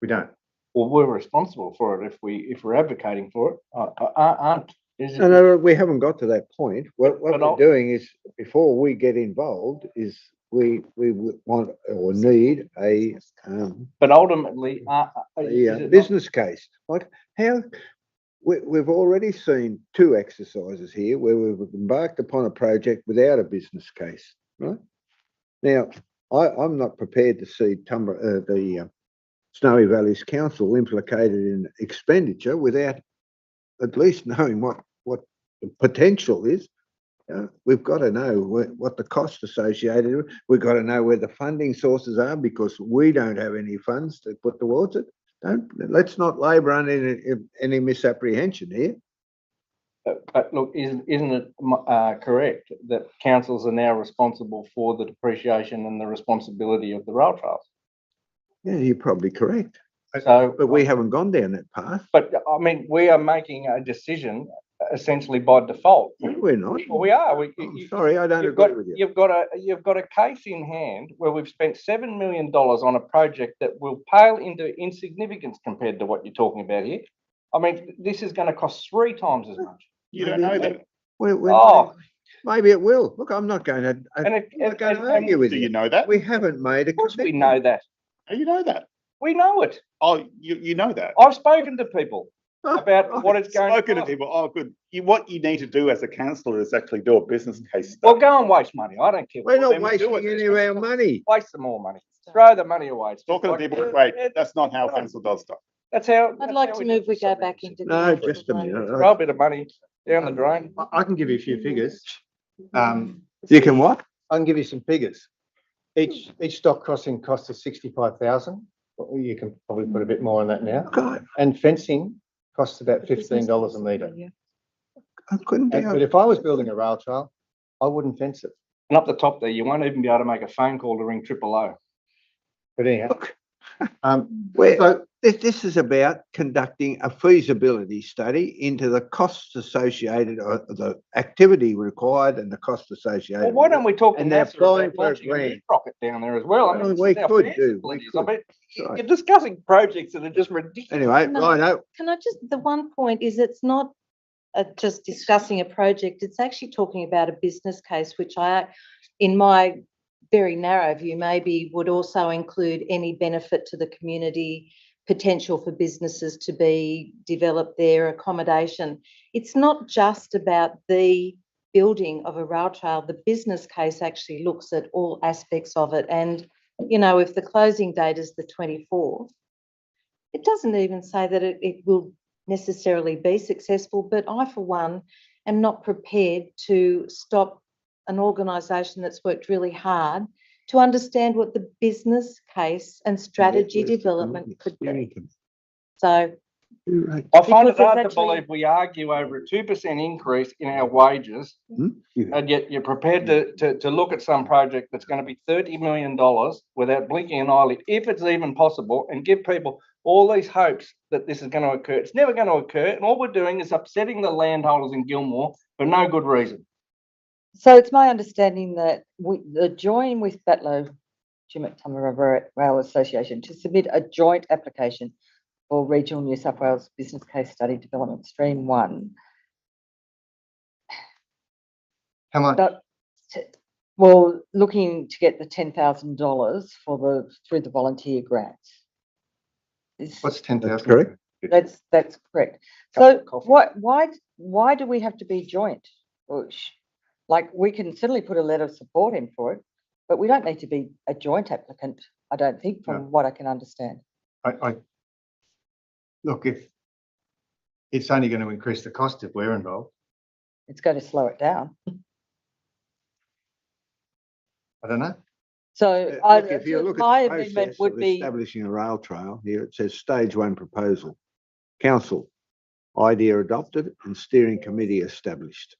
We don't. Well, we're responsible for it if we're advocating for it. Aren't? No, we haven't got to that point. What But we're doing is, before we get involved, is we want or need a But ultimately, business case. Like how we've already seen two exercises here where we've embarked upon a project without a business case, right? Now, I'm not prepared to see the Snowy Valleys Council implicated in expenditure without at least knowing what the potential is. We've got to know what the cost associated with. We've got to know where the funding sources are, because we don't have any funds to put towards it. Let's not labour under any misapprehension here. But look, isn't it correct that councils are now responsible for the depreciation and the responsibility of the rail trails? Yeah, you're probably correct. So, But we haven't gone down that path. But I mean, we are making a decision essentially by default. No, we're not. Well, we are. Sorry, I don't agree with you. You've got a case in hand where we've spent $7 million on a project that will pale into insignificance compared to what you're talking about here. I mean, this is going to cost 3 times as much. You don't know that. Maybe it will. Look, I'm not going to argue with you. Do you know that? We haven't made a Of course we commitment. know that. How you know that? We know it. Oh, you know that. I've spoken to people about what it's going to Spoken to cost. people. Oh, good. What you need to do as a councillor is actually do a business case. Well, go and waste money. I don't care. We're not then we wasting do it. any of our money. Waste some more money. Throw the money away. It's Talking to like- people is great. That's not how council does stuff. That's how. I'd that's like how to do move we go something. back into. No, commercial just a zone. minute. Throw a bit of money down the drain. I can give you a few figures. You can what? I can give you some figures. Each stock crossing costs us 65,000. You can probably put a bit more on that now. God, And fencing costs about $15 a metre. I couldn't But doubt. if I was building a rail trail, I wouldn't fence it. And up the top there, you won't even be able to make a phone call to ring 000. But anyhow, Look, so this is about conducting a feasibility study into the costs associated, or the activity required and the cost associated. Well, why don't we talk to And they're NASA applying about for a launching a grant. meat rocket down there as well? I Well, mean, we it's our could fancy do, we abilities. could. I mean, Right. you're discussing projects that are just ridiculous. Anyway, No. righto. Can I just, the one point is it's not just discussing a project, it's actually talking about a business case, which in my very narrow view, maybe would also include any benefit to the community, potential for businesses to be developed there, accommodation. It's not just about the building of a rail trail, the business case actually looks at all aspects of it. And, you know, if the closing date is the 24th, it doesn't even say that it will necessarily be successful, but I, for one, am not prepared to stop an organisation that's worked really hard to understand what the business case and strategy development could be. So I find it Because there's hard to actually- believe we argue over a 2% increase in our wages, and yet you're prepared to look at some project that's going to be $30 million without blinking an eyelid, if it's even possible, and give people all these hopes that this is going to occur. It's never going to occur, and all we're doing is upsetting the landholders in Gilmore for no good reason. So it's my understanding that the join with Batlow Jimmy Rail Association to submit a joint application for Regional New South Wales Business Case Study Development Stream 1. How much? Well, looking to get the $10,000 through the volunteer grants. What's 10,000? correct. That's correct. Cup So of coffee. why do we have to be joint? Like, we can certainly put a letter of support in for it, but we don't need to be a joint applicant, I don't think, from No. what I can understand. Look, if it's only going to increase the cost if we're involved, It's going to slow it down. I don't know. So Look, if you look my at the amendment process would of be, establishing a rail trail, here it says stage 1 proposal. Council, idea adopted and steering committee established.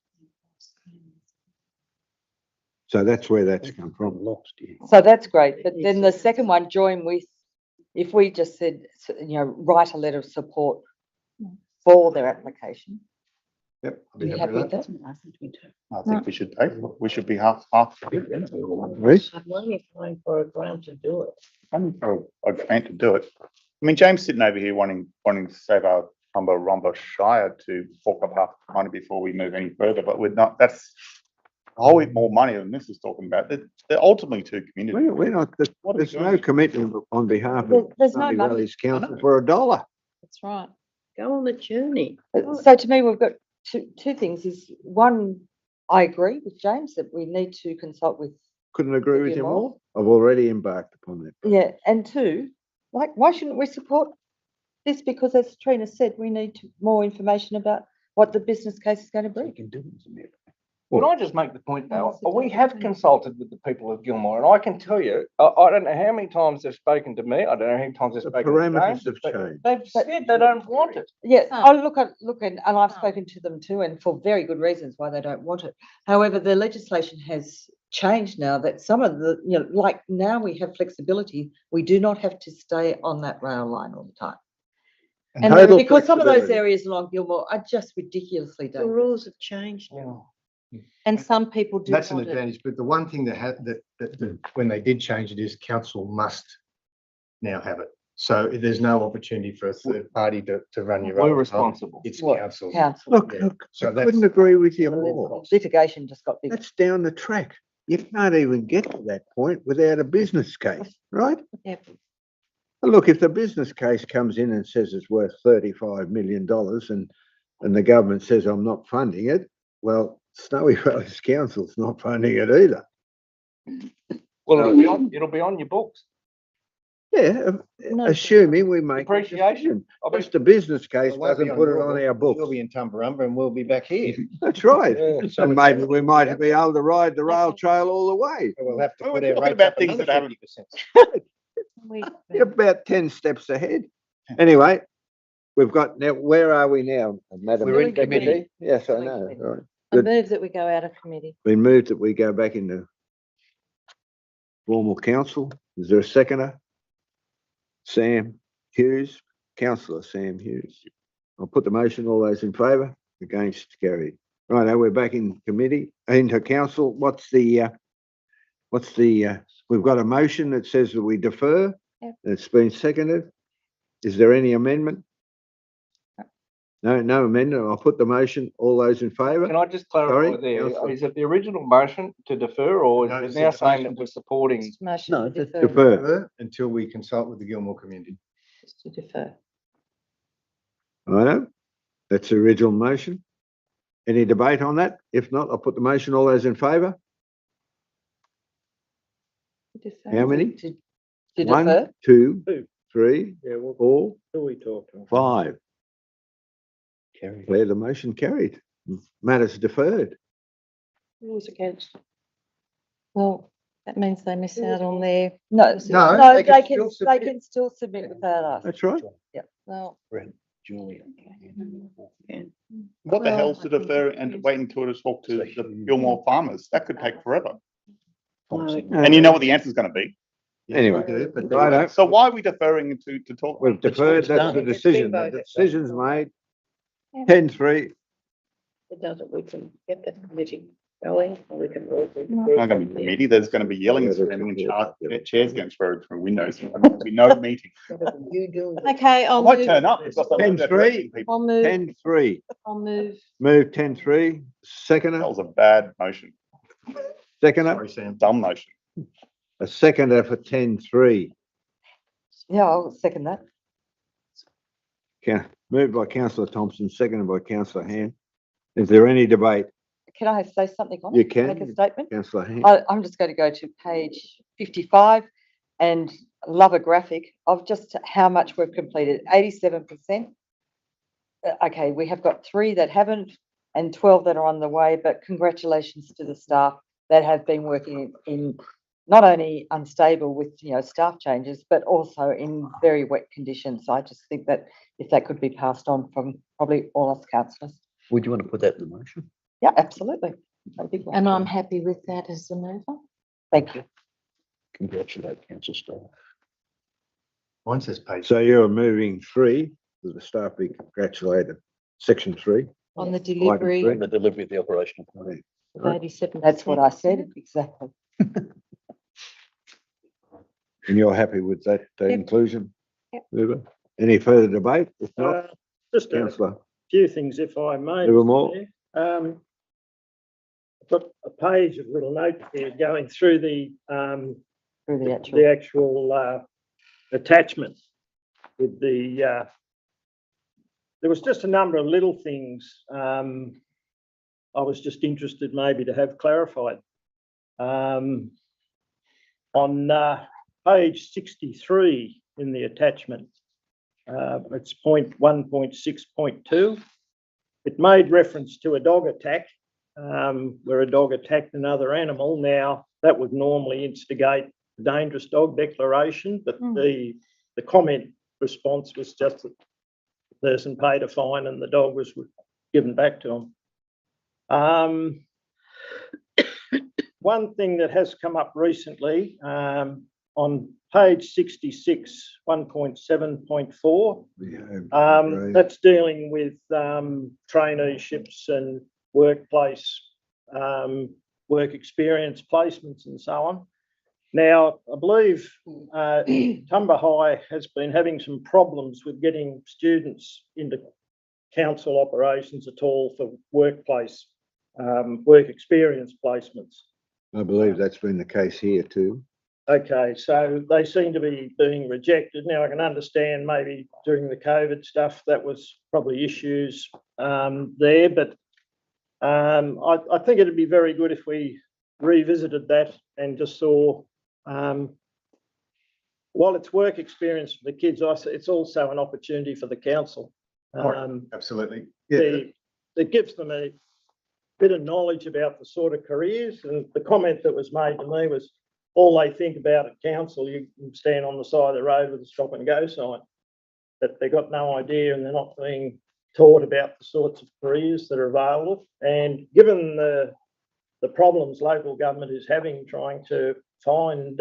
So that's where that's come from. Lost, yeah. so that's great. But then the second one, join with, if we just said, write a letter of support for their application. Yep. I'll Are you happy happy with with that. that? I think we should be half. Reece? I'm only applying for a grant to do it. I'm for a grant to do it. I mean, James sitting over here wanting to save our Romba Shire to fork up half the money before we move any further, but we're not. That's a whole heap more money than this is talking about. They're ultimately two communities. We're not, What are we there's no doing? commitment on behalf There- of there's no Sunny money. Valley's council for $1. that's right. Go on the journey. So to me, we've got two things. Is one, I agree with James that we need to consult with, Couldn't agree with you More? more. I've already embarked upon that. yeah, and two, like, why shouldn't we support this? Because as Trina said, we need more information about what the business case is going to be. Can I just make the point though? We have consulted with the people of Gilmore, and I can tell you, I don't know how many times they've spoken to me. I don't know how many times they've The spoken to parameters James, have but changed. they've said they don't want it. Yeah, Some. I look, and I've Some. spoken to them too, and for very good reasons why they don't want it. However, the legislation has changed now that some of the, like now we have flexibility. We do not have to stay on that rail line all the time. And Total because some of those flexibility. areas along Gilmore are just ridiculously The dangerous. rules have changed now. And some people do That's an want it. advantage, but the one thing that when they did change it is council must now have it. So there's no opportunity for a third party to run your own. We're responsible. It's What? council. Council. Look, Yeah. So I that's- couldn't agree with you more. Litigation just got bigger. That's down the track. You can't even get to that point without a business case, right? Yeah. And look, if the business case comes in and says it's worth $35 million and the government says I'm not funding it, well, Snowy Valley's council's not funding it either. Well, it'll be on your books. Yeah, No. assuming we make a Depreciation. decision. I mean, Just the business case It won't be doesn't put it your on book. our books. We'll be in Tumbarumba and we'll be back here. That's right. Yeah. So And maybe we might be able to ride the rail trail all the way. We'll have to Well, put we're our talking rates about up things another that haven't- 50%. You're about 10 steps ahead. Anyway, we've got now, where are we now, Madam? We're in Secretary? committee. Yes, I We're in know. committee. Right. I Good. move that we go out of committee. Been moved that we go back into formal council. Is there a seconder? Sam Hughes, councillor Sam Hughes. I'll put the motion. All those in favour? Against? Carried. Right, now we're back in committee, into council. We've got a motion that says that we defer. Yep. It's been seconded. Is there any amendment? No amendment. I'll put the motion. All those in favour? Can I just clarify Sorry, there? Councillor. Is it the original motion to defer, or No, is it's it now the saying motion that we're supporting? Motion No, to just defer. Defer. Until we consult with the Gilmore community. Just to defer. Righto. That's the original motion. Any debate on that? If not, I'll put the motion. All those in favour? How many? To One, defer? two, Two. 3, Yeah, well, 4, who we talking? 5. Declare the motion carried. Matters deferred. Who was against? Well, that means they miss out on their, No, No, no, they they can can, still they submit. can still submit without us. That's right. well, What the Well, hell's to defer and wait until to talk to the Gilmore farmers? That could take forever. And you know what the answer's gonna be. Anyway, righto. So why are we deferring to talk? We've deferred, that's the done. decision. The decision's made. 10-3. It doesn't, we can get that committee going, or we can. There's not gonna be a committee, there's gonna be yelling and screaming and chairs getting thrown through windows. There'll be no meeting. You do. okay, I I'll might move, turn up. It's just I'm not 10-3. directing people. I'll move, 10-3. I'll move. Move 10-3. That Seconder, was a bad motion, seconder, Sorry, Sam. dumb motion. a seconder for 10-3. Yeah, I'll second that. Moved by councillor Thompson, seconded by councillor Hand. Is there any debate? Can I say something on it? You can. Make a statement? Councillor Hand. I'm just going to go to page 55 and love a graphic of just how much we've completed, 87%. Okay, we have got 3 that haven't and 12 that are on the way, but congratulations to the staff that have been working in not only unstable with, staff changes, but also in very wet conditions. I just think that if that could be passed on from probably all us councillors. Would you want to put that in the motion? Yeah, absolutely. I think And I'm happy with that as the mover. Thank you. Congratulate council staff. Mine says page. So you're moving 3, that the staff be congratulated. Section 3. On the three. delivery And the delivery of the operational plan. of 87%. That's what I said, exactly. And you're happy with that inclusion? Yep. Mover? Any further debate? If not, Just a councillor. few things, if I may. There were Mr. more? Mayor. I've got a page of little notes here going through the Through the actual. the actual attachment with the there was just a number of little things I was just interested maybe to have clarified. On page 63 in the attachment, it's point 1.6.2. It made reference to a dog attack, where a dog attacked another animal. Now, that would normally instigate a dangerous dog declaration, but the comment response was just that the person paid a fine and the dog was given back to him. One thing that has come up recently, on page 66, 1.7.4, that's dealing with traineeships and workplace work experience placements and so on. Now, I believe Tumba High has been having some problems with getting students into council operations at all for workplace work experience placements. I believe that's been the case here too. Okay, so they seem to be being rejected. Now, I can understand maybe during the COVID stuff, that was probably issues there, but I think it'd be very good if we revisited that and just saw, while it's work experience for the kids, it's also an opportunity for the council. Absolutely. It gives them a bit of knowledge about the sort of careers, and the comment that was made to me was, all they think about at council, you can stand on the side of the road with a stop and go sign. That they've got no idea and they're not being taught about the sorts of careers that are available. And given the problems local government is having trying to find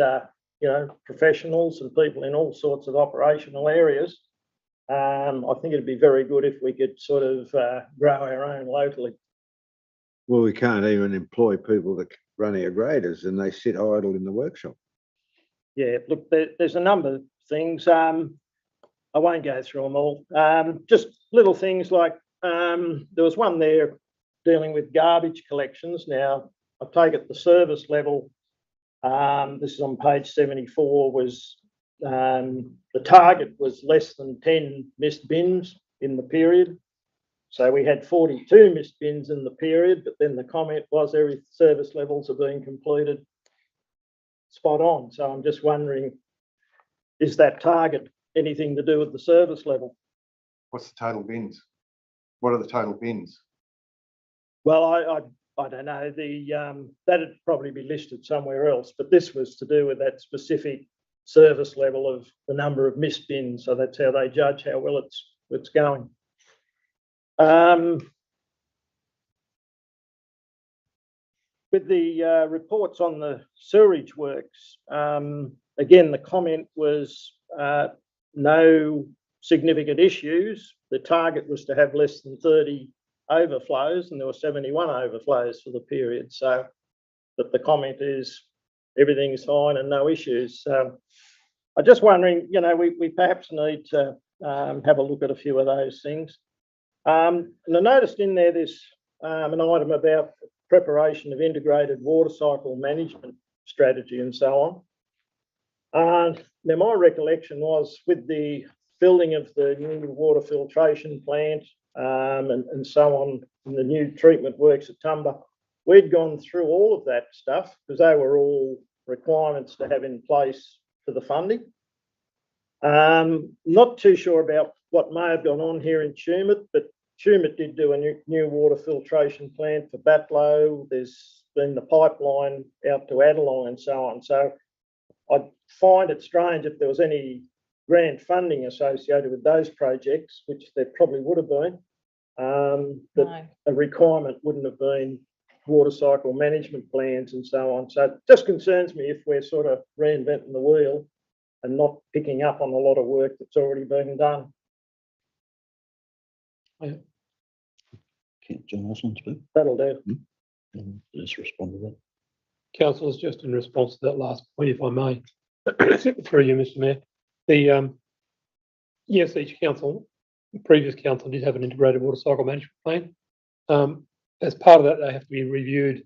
professionals and people in all sorts of operational areas, I think it'd be very good if we could sort of grow our own locally. Well, we can't even employ people that run our graders and they sit idle in the workshop. Yeah, look, there's a number of things. I won't go through them all. Just little things like there was one there dealing with garbage collections. Now, I take it the service level, this is on page 74, was the target was less than 10 missed bins in the period. So we had 42 missed bins in the period, but then the comment was every service levels are being completed spot on. So I'm just wondering, is that target anything to do with the service level? What's the total bins? What are the total bins? Well, I don't know. That'd probably be listed somewhere else, but this was to do with that specific service level of the number of missed bins. So that's how they judge how well it's going. With the reports on the sewerage works, again, the comment was no significant issues. The target was to have less than 30 overflows, and there were 71 overflows for the period. So that the comment is everything's fine and no issues. So I'm just wondering, we perhaps need to have a look at a few of those things. And I noticed in there's an item about preparation of integrated water cycle management strategy and so on. Now, my recollection was with the building of the new water filtration plant and so on, and the new treatment works at Tumba, we'd gone through all of that stuff because they were all requirements to have in place for the funding. Not too sure about what may have gone on here in Tumut, but Tumut did do a new water filtration plant for Batlow. There's been the pipeline out to Adeline and so on. So I'd find it strange if there was any grant funding associated with those projects, which there probably would have been, that a requirement wouldn't have been water cycle management plans and so on. So it just concerns me if we're sort of reinventing the wheel and not picking up on a lot of work that's already been done. John Osmond speak? That'll do. Just respond to that. Councillors, just in response to that last point, if I may, through you, Mr. Mayor, yes, each council, previous council did have an integrated water cycle management plan. As part of that, they have to be reviewed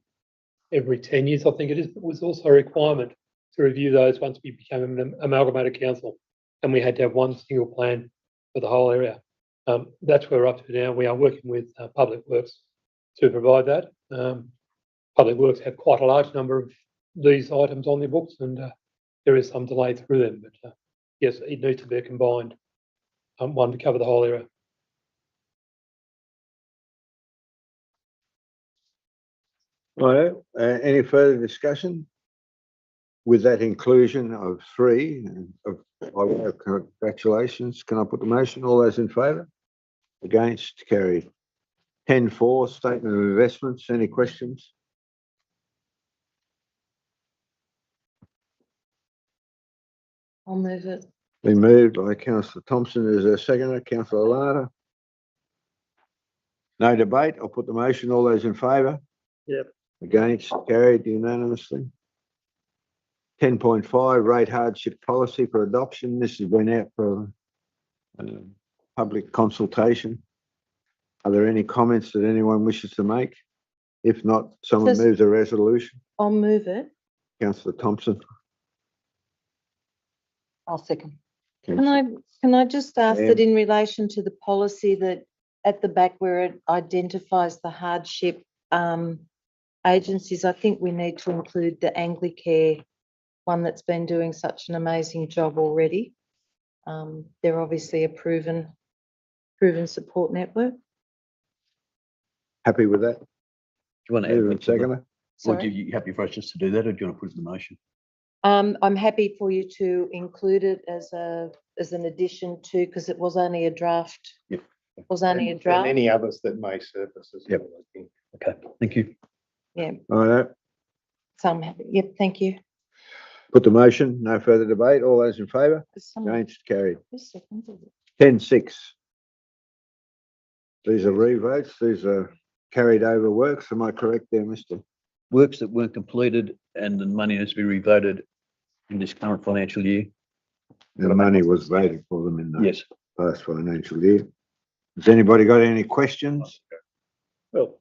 every 10 years, I think it is. But it was also a requirement to review those once we became an amalgamated council, and we had to have one single plan for the whole area. That's where we're up to now. We are working with Public Works to provide that. Public Works have quite a large number of these items on their books, and there is some delay through them. But yes, it needs to be a combined one to cover the whole area. Right. Any further discussion? With that inclusion of 3, congratulations. Can I put the motion? All those in favour? Against? Carried. 10.4, statement of investments. Any questions? I'll move it. Been moved by Councillor Thompson. Is there a seconder? Councillor Larder. No debate. I'll put the motion. All those in favour? Yep. Against? Carried unanimously. 10.5, rate hardship policy for adoption. This has been out for public consultation. Are there any comments that anyone wishes to make? If not, someone moves a resolution. I'll move it. Councillor Thompson. I'll second. Can I just ask that in relation to the policy that at the back where it identifies the hardship agencies, I think we need to include the Anglicare one that's been doing such an amazing job already. They're obviously a proven support network. Happy with that? Do you want to Move add and seconder? Or do you happy for us just to do that, or do you want to put it in the motion? I'm happy for you to include it as an addition to, because it was only a draft. Yep. It was only a And draft. any others that may surface as Yep. well, I think. Okay, thank you. Yeah. Right. So I'm happy. Yep. Thank you. Put the motion. No further debate. All those in favour? Against? Carried. Who seconded it? 10.6. These are revotes. These are carried over works. Am I correct there, Mr.? Works that weren't completed and the money has to be revoted in this current financial year. The money was voted for them in the Yes. last financial year. Has anybody got any questions? Well,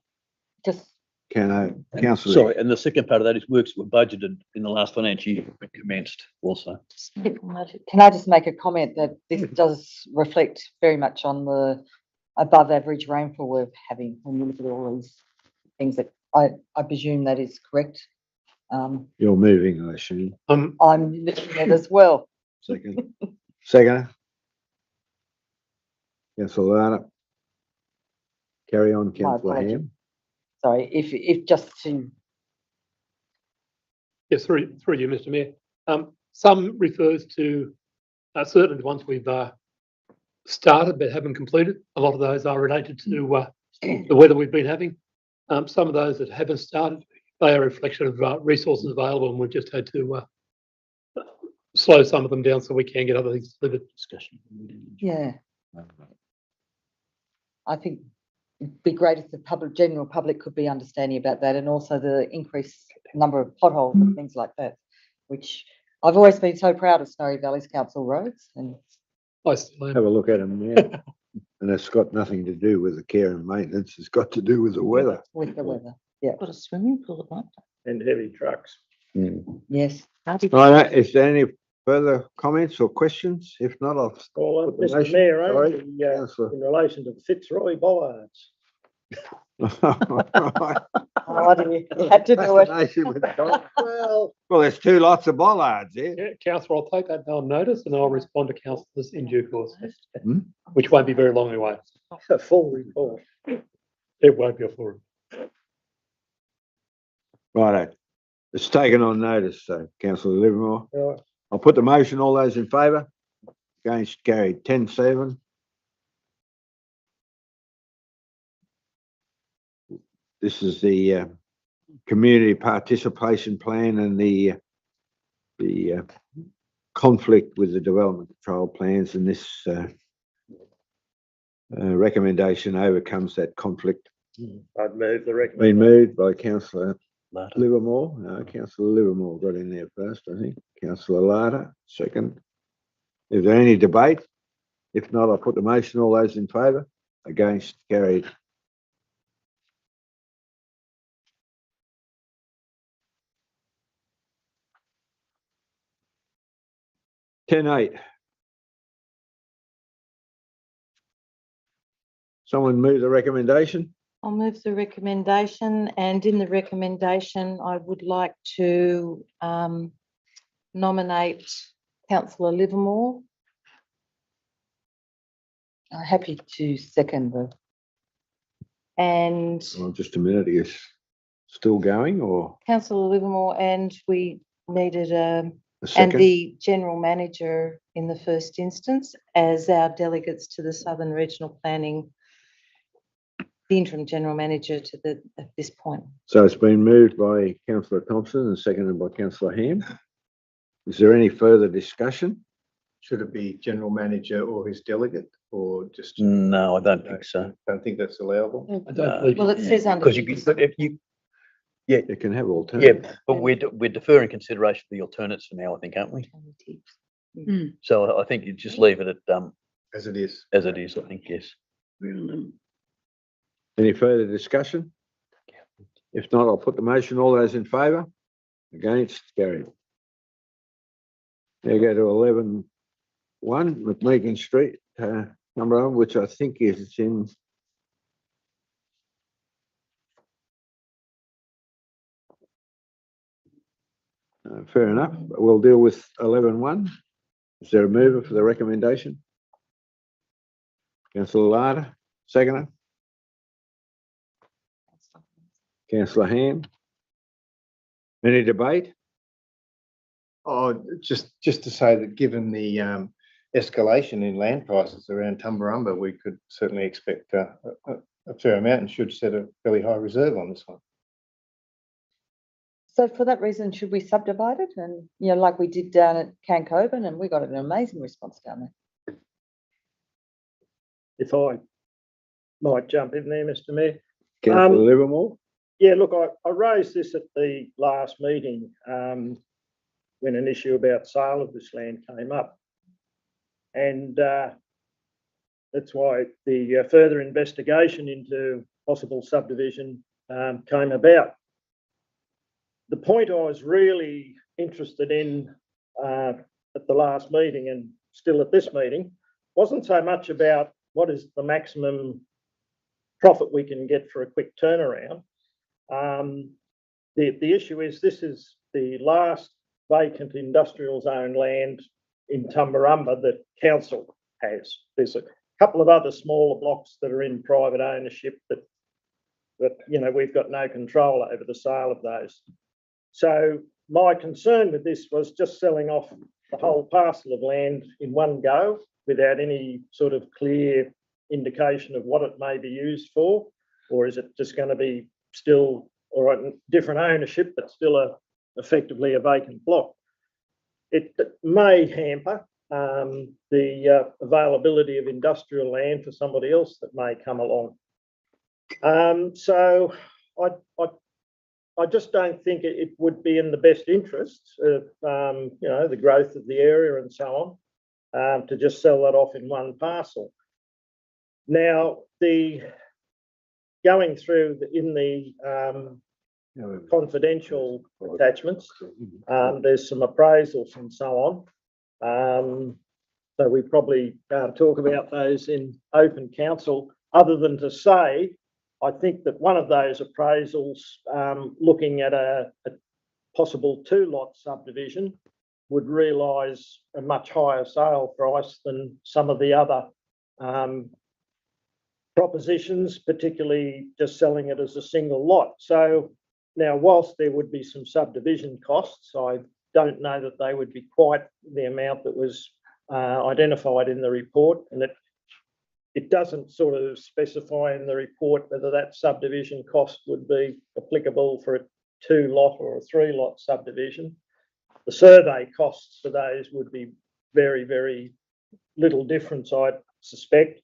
Just, Councillor? Sorry, and the second part of that is works that were budgeted in the last financial year but commenced also. can I just make a comment that this does reflect very much on the above average rainfall we're having when you look at all these things that I presume that is correct. You're moving, I assume. I'm looking at as well. Second. Second. Councillor Lara. Carry on, Councillor apologies. Ham. Sorry, if just to, Yes, through you, Mr. Mayor. Some refers to certainly the ones we've started but haven't completed. A lot of those are related to the weather we've been having. Some of those that haven't started, they are a reflection of resources available, and we've just had to slow some of them down so we can get other things delivered. Discussion. yeah. I think it'd be great if the general public could be understanding about that, and also the increased number of potholes and things like that, which I've always been so proud of Snowy Valley's council roads, and I still am. Have a look at them, yeah. And it's got nothing to do with the care and maintenance. It's got to do with the weather. with the weather. Yeah. Got a swimming pool at night. And heavy trucks. Yes. Right, is there any further comments or questions? If not, I'll. Well, Put the Mr motion- Mayor, sorry, only, Councillor. in relation to the Fitzroy bollards. Oh, you had to do it. Fascination with dogs. Well, Well, there's two lots of bollards here. Yeah, Councillor, I'll take that on notice and I'll respond to councillors in due course, Hmm? which won't be very long away. a full report. It won't be a full. Righto. It's taken on notice, so Councillor Livermore. Right. I'll put the motion. All those in favour? Against, carried 10-7. This is the community participation plan and the conflict with the development control plans, and this recommendation overcomes that conflict. I'd move the Been recommendation. moved by Councillor Livermore. No, Councillor Livermore got in there first, I think. Councillor Larder, second. Is there any debate? If not, I'll put the motion. All those in favour? Against, carried. Ten eight. Someone move the recommendation? I'll move the recommendation, and in the recommendation, I would like to nominate councillor Livermore. I'm happy to second the, And Oh, just a minute, is still going or councillor Livermore, and we needed a and second? the general manager in the first instance as our delegates to the Southern Regional Planning, the interim general manager to at this point. So it's been moved by Councillor Thompson and seconded by Councillor Ham. Is there any further discussion? Should it be general manager or his delegate, or just? No, I don't think so. Don't think that's allowable. I don't believe. Well, it says under. Because you, You can have yeah, alternatives. but we're deferring consideration for the alternates for now, I think, aren't we? So I think you just leave it at As it is. as it is, I think, yes. Any further discussion? If not, I'll put the motion. All those in favour? Against, carried. Now go to 11-1 McMeekin Street, number 1, which I think is in. Fair enough. We'll deal with 11-1. Is there a mover for the recommendation? Councillor Larder, seconder. Councillor Ham. Any debate? Oh, just to say that given the escalation in land prices around Tumbarumba, we could certainly expect a fair amount and should set a fairly high reserve on this one. so for that reason, should we subdivide it? And, you know, like we did down at Cancoban, and we got an amazing response down there. If I might jump in there, Mr Mayor. Councillor Livermore? Yeah, look, I raised this at the last meeting when an issue about sale of this land came up. And that's why the further investigation into possible subdivision came about. The point I was really interested in at the last meeting and still at this meeting wasn't so much about what is the maximum profit we can get for a quick turnaround. The issue is this is the last vacant industrial zone land in Tumbarumba that council has. There's a couple of other smaller blocks that are in private ownership that we've got no control over the sale of those. So my concern with this was just selling off the whole parcel of land in one go without any sort of clear indication of what it may be used for, or is it just going to be still different ownership but still effectively a vacant block? It may hamper the availability of industrial land for somebody else that may come along. So I just don't think it would be in the best interests of the growth of the area and so on to just sell that off in one parcel. Now, going through in the confidential attachments, there's some appraisals and so on. So we probably can't talk about those in open council, other than to say, I think that one of those appraisals, looking at a possible 2-lot subdivision, would realise a much higher sale price than some of the other propositions, particularly just selling it as a single lot. So now, whilst there would be some subdivision costs, I don't know that they would be quite the amount that was identified in the report, and it doesn't sort of specify in the report whether that subdivision cost would be applicable for a 2-lot or a 3-lot subdivision. The survey costs for those would be very, very little difference, I suspect.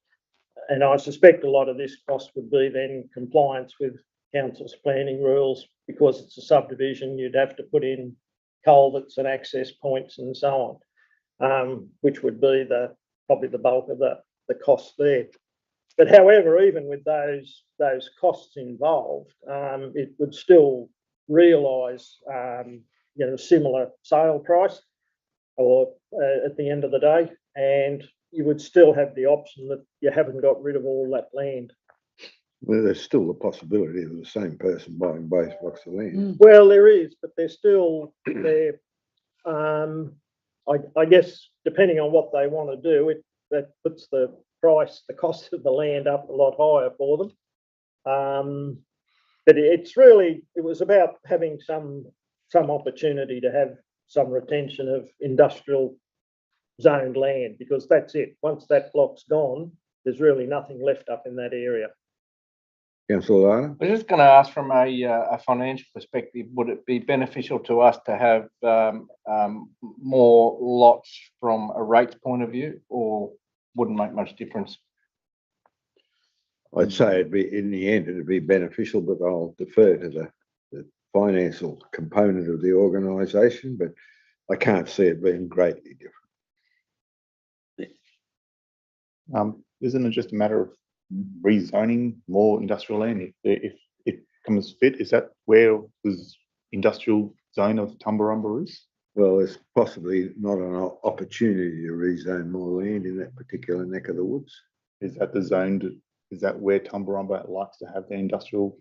And I suspect a lot of this cost would be then compliance with council's planning rules. Because it's a subdivision, you'd have to put in culverts and access points and so on, which would be probably the bulk of the costs there. But however, even with those costs involved, it would still realise similar sale price or at the end of the day, and you would still have the option that you haven't got rid of all that land. Well, there's still the possibility of the same person buying both blocks of land. Well, there is, but they're still there. I guess depending on what they want to do, that puts the cost of the land up a lot higher for them. But it was about having some opportunity to have some retention of industrial zoned land, because that's it. Once that block's gone, there's really nothing left up in that area. Councillor Lara? I was just going to ask from a financial perspective, would it be beneficial to us to have more lots from a rates point of view, or wouldn't make much difference? I'd say in the end, it'd be beneficial, but I'll defer to the financial component of the organisation, but I can't see it being greatly different. Isn't it just a matter of rezoning more industrial land if it comes fit? Is that where the industrial zone of Tumbarumba is? Well, there's possibly not an opportunity to rezone more land in that particular neck of the woods. Is that the zone? Is that where Tumbarumba likes to have the industrial?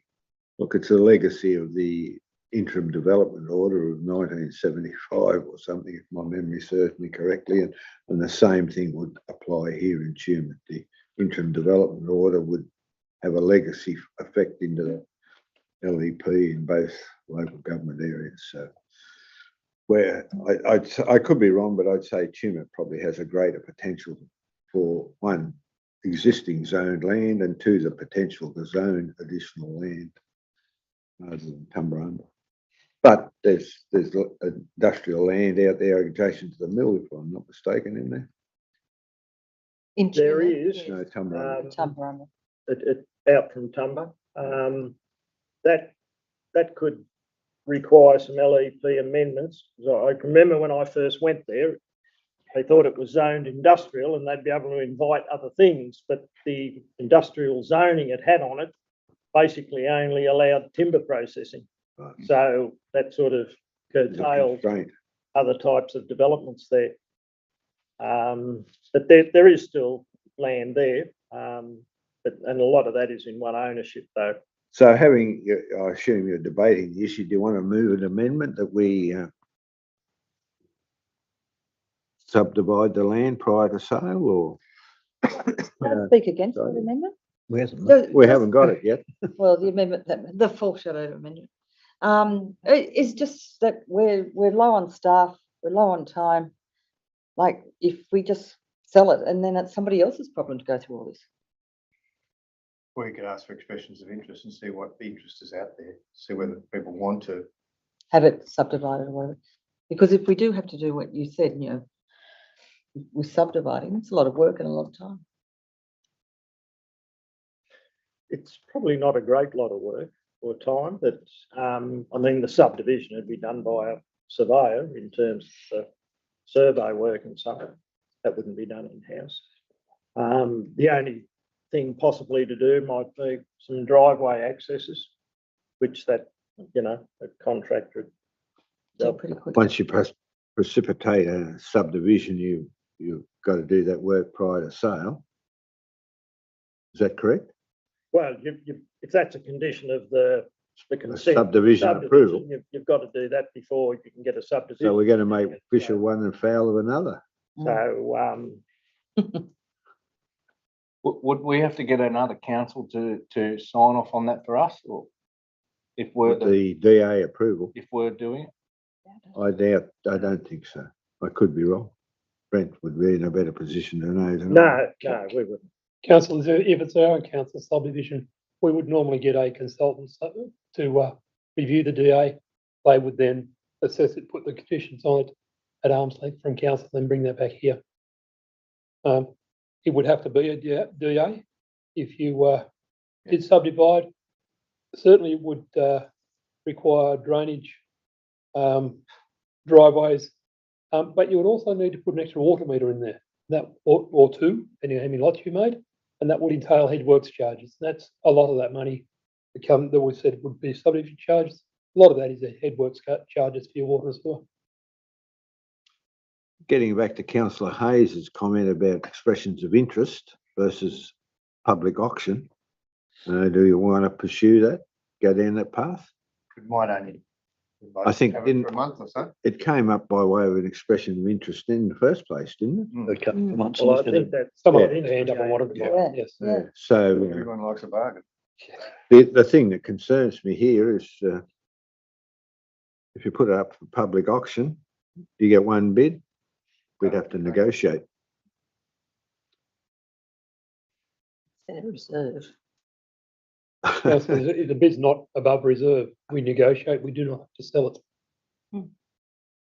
Look, it's a legacy of the interim development order of 1975 or something, if my memory serves me correctly, and the same thing would apply here in Tumut. The interim development order would have a legacy effect into the LEP in both local government areas. So, where I could be wrong, but I'd say Tumut probably has a greater potential for, one, existing zoned land, and two, the potential to zone additional land rather than Tumbarumba. But there's industrial land out there adjacent to the mill, if I'm not mistaken, in there. There is. No, Tumbarumba. Tumbarumba. Out from Tumba. That could require some LEP amendments. So I remember when I first went there, they thought it was zoned industrial and they'd be able to invite other things, but the industrial zoning it had on it basically only allowed timber processing. Right. So that sort of curtailed other types of developments there. But there is still land there. But, and a lot of that is in one ownership though. So I assume you're debating the issue. Do you want to move an amendment that we subdivide the land prior to sale, or? I'll speak against the sorry. amendment. Where's We haven't got it yet. Well, the amendment, the foreshadowed amendment. It's just that we're low on staff, we're low on time. Like, if we just sell it and then it's somebody else's problem to go through all this. We could ask for expressions of interest and see what the interest is out there, see whether people want to. Have it subdivided or whatever. Because if we do have to do what you said, you know, with subdividing, it's a lot of work and a lot of time. It's probably not a great lot of work or time, but I mean, the subdivision would be done by a surveyor in terms of the survey work and so on. That wouldn't be done in-house. The only thing possibly to do might be some driveway accesses, which that, you know, a contractor. So pretty quick. Once you precipitate a subdivision, you've got to do that work prior to sale. Is that correct? Well, if that's a condition of the consent. Subdivision approval. You've got to do that before you can get a subdivision. So we're going to make fish of one and fowl of another. So, Would we have to get another council to sign off on that for us, or if we're The DA approval. if we're doing it? I don't think so. I could be wrong. Brent would be in a better position to know. than I. no, we wouldn't. Council, if it's our own council subdivision, we would normally get a consultant to review the DA. They would then assess it, put the conditions on it at arm's length from council, then bring that back here. It would have to be a DA. If you did subdivide, certainly it would require drainage, driveways, but you would also need to put an extra water meter in there, that or two, depending on how many lots you made, and that would entail headworks charges. That's a lot of that money that we said would be subdivision charges. A lot of that is the headworks charges for your water as well. Getting back to Councillor Hayes's comment about expressions of interest versus public auction, do you want to pursue that? Go down that path? It might only. I think have it in- for a month or so. It came up by way of an expression of interest in the first place, didn't it? A couple of months. Well, I think that's. Someone yeah, put their hand up and wanted to buy Yeah. it, yes. Yeah. So Everyone likes a bargain. the thing that concerns me here is if you put it up for public auction, you get one bid, we'd have to negotiate. Reserve. Council, if the bid's not above reserve, we negotiate, we do not have to sell it. I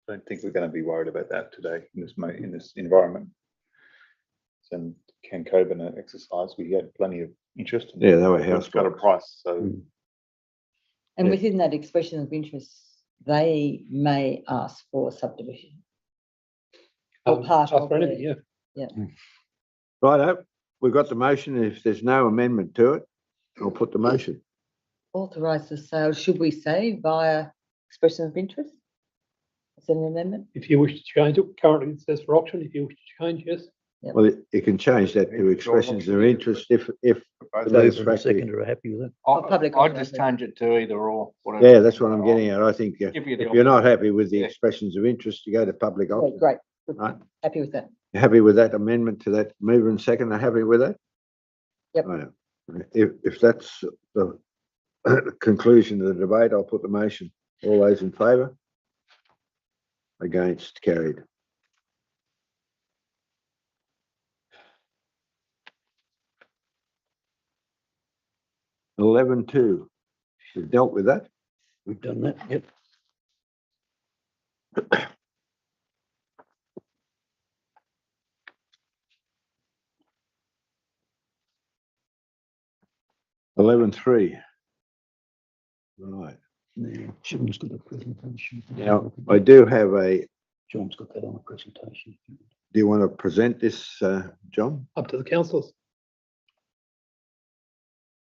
don't think we're going to be worried about that today in this environment. And Ken Coburn exercise, we had plenty of interest. Yeah, they were house got a builders. price, so Mm. And Yeah. within that expression of interest, they may ask for a subdivision. Or part ask of for anything, it. yeah. Righto, we've got the motion. If there's no amendment to it, I'll put the motion. Authorise the sale, should we say, via expression of interest? Is that an amendment? If you wish to change it, currently it says for auction, if you wish to change, yes. Well, you can change that to expressions of interest if The Those mover and the factory- seconder are happy with it. public I'd auction, just I think. change it to either or. whatever. yeah, that's what I'm getting at. I think Give you the if you're not happy with the Yeah. expressions of interest, you go to public Yeah, auction. great, good. Right. Happy with that. You happy with that amendment to that mover and seconder? Happy with that? Yep. Right. If that's the conclusion of the debate, I'll put the motion. All those in favour? Against, carried. (11.2). We've dealt with that. We've done that, yep. (11.3). Right. Now, Sean's got a presentation. Now, I do have a, John's got that on a presentation. do you want to present this, John? Up to the councillors.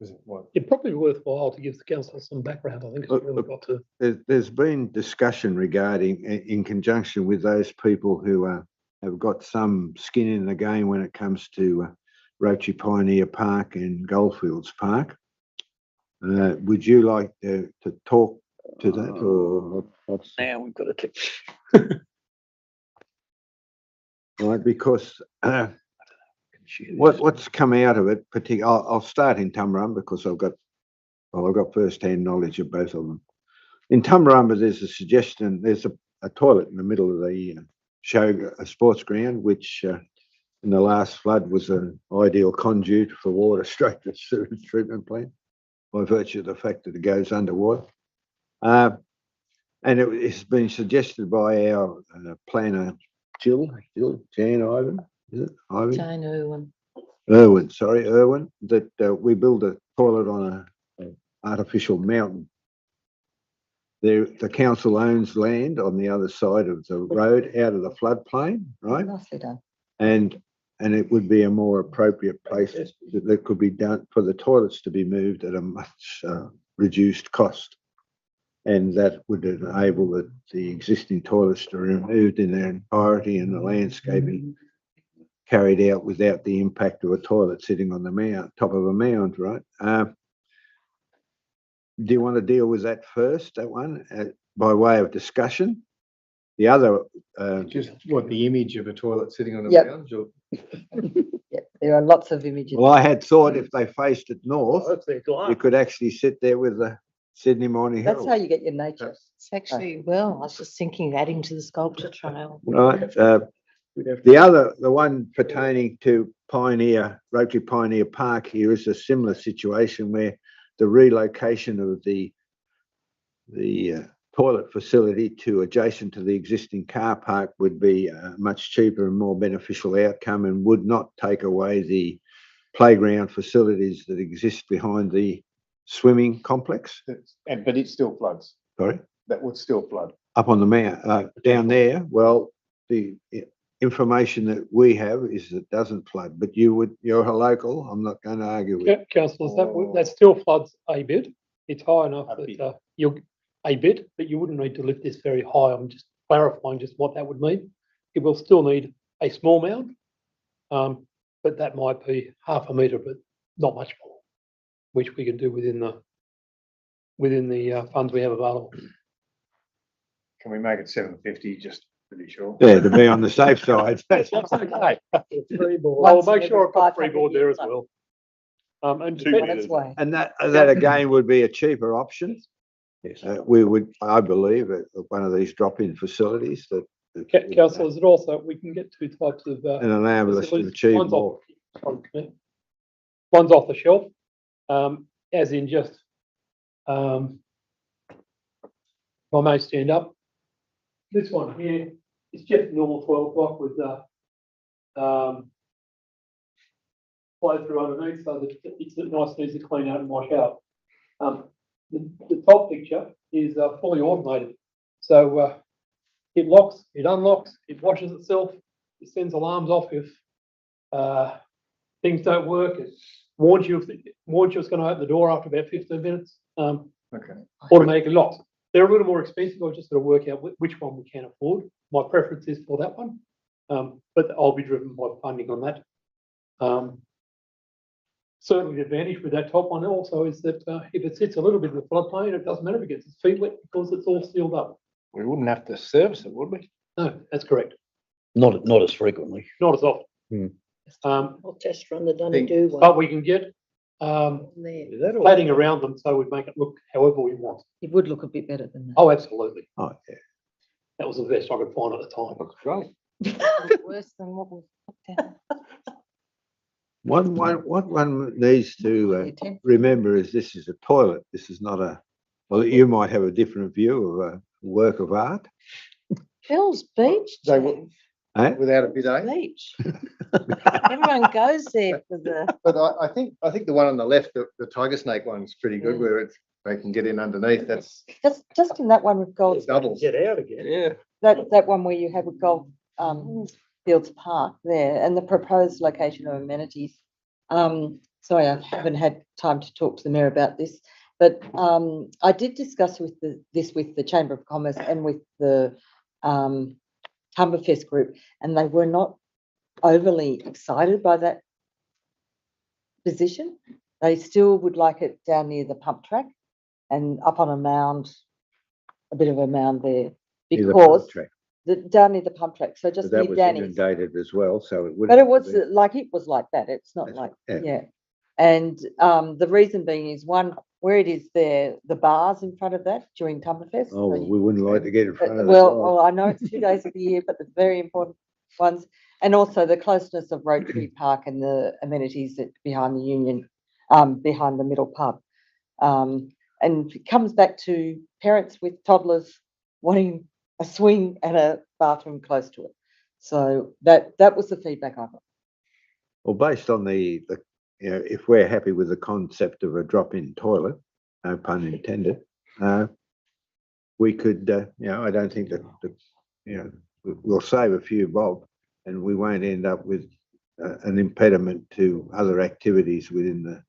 Is it what? It's probably worthwhile to give the council some background. I think it's really got to. There's been discussion regarding, in conjunction with those people who have got some skin in the game when it comes to Rotary Pioneer Park and Goldfields Park. Would you like to talk to that or what's? Now we've got to. Right, because what's come out of it, I'll start in Tumbarumba because I've got first-hand knowledge of both of them. In Tumbarumba, there's a suggestion, there's a toilet in the middle of the sports ground, which in the last flood was an ideal conduit for water straight to the sewage treatment plant by virtue of the fact that it goes underwater. And it's been suggested by our planner, Jan Ivan, is it? Ivan? Jane Irwin. Irwin, that we build a toilet on an artificial mountain. The council owns land on the other side of the road out of the floodplain, right? Nicely done. And it would be a more appropriate place that could be done for the toilets to be moved at a much reduced cost. And that would enable the existing toilets to be removed in their entirety and the landscaping carried out without the impact of a toilet sitting on the top of a mound, right? Do you want to deal with that first, that one, by way of discussion? The other... Just what, the image of a toilet sitting on a Yep. lounge? Or? Yeah, there are lots of images. well, I had thought if they faced it north, That's their glass. you could actually sit there with the Sydney Morning That's Herald. how you get your nature. It's actually, well, I was just thinking adding to the sculpture trail. Right. The one pertaining to Rotary Pioneer Park here is a similar situation where the relocation of the toilet facility to adjacent to the existing car park would be a much cheaper and more beneficial outcome and would not take away the playground facilities that exist behind the swimming complex. But it still floods. Sorry? That would still flood. Up on the mount, down there, well, the information that we have is it doesn't flood, but you're a local, I'm not going to argue with you. Councillors, that still floods a bit. It's high enough that you'll a bit, but you wouldn't need to lift this very high. I'm just clarifying just what that would mean. It will still need a small mound, but that might be half a metre, but not much more, which we can do within the funds we have available. Can we make it 750 just to be sure? Yeah, to be on the safe side. That's okay. Freeboard. I'll Once make in sure every I've got 500 freeboard there as years. well. And Two depend- On its way. And that again would be a cheaper option. Yes. We would, I believe, at one of these drop-in facilities that councillors, it also, we can get two types of and enable us to facilities. achieve One's more. One's off the shelf, as in just, if I may stand up. This one here is just a normal 12 block with flow through underneath, so that it's nice and easy to clean out and wash out. The top picture is fully automated, so it locks, it unlocks, it washes itself, it sends alarms off if things don't work. It warns you if it's going to open the door after about 15 minutes. Okay. Automatically locks. They're a little more expensive. I've just got to work out which one we can afford. My preference is for that one, but I'll be driven by funding on that. Certainly the advantage with that top one also is that if it sits a little bit in the floodplain, it doesn't matter if it gets its feet wet because it's all sealed up. We wouldn't have to service it, would we? No, that's correct. Not as frequently. Not as often. I'll test run the Think- Donny-Do one. But we can get there. Is that all? cladding around them so we make it look however we want. It would look a bit better than that. Oh, absolutely. Oh, yeah. That was the best I could find at the time. Looks great. Worse than what we've put down. What one needs to The attempt- remember is this is a toilet. This is not well, you might have a different view of a work of art. Phil's Beach. They will- Dave. Eh? Without a bid, eh? Beach. Everyone goes there for the, But I think the one on the left, the tiger snake one's pretty good, where they can get in underneath. That's Just in that one with gold, doubles. Get out again. Yeah. that one where you had with Gold Fields Park there and the proposed location of amenities. Sorry, I haven't had time to talk to the mayor about this, but I did discuss this with the Chamber of Commerce and with the Humberfest group, and they were not overly excited by that position. They still would like it down near the pump track and up on a mound, a bit of a mound there, Near the pump because track. down near the pump track, so But just that near was Danny's. inundated as well, so it would. But it was like, it was like that. It's not That's like, right, yeah. yeah. And the reason being is, one, where it is there, the bars in front of that during Tumberfest. Oh, so well, you- we wouldn't like to get in front of that. well, I know it's 2 days of the year, but the very important ones. And also the closeness of Rotary Park and the amenities that behind the Union, behind the middle pub. And it comes back to parents with toddlers wanting a swing and a bathroom close to it. So that was the feedback I got. Well, based on the, you know, if we're happy with the concept of a drop-in toilet, no pun intended, we could, you know, I don't think that, you know, we'll save a few bob and we won't end up with an impediment to other activities within the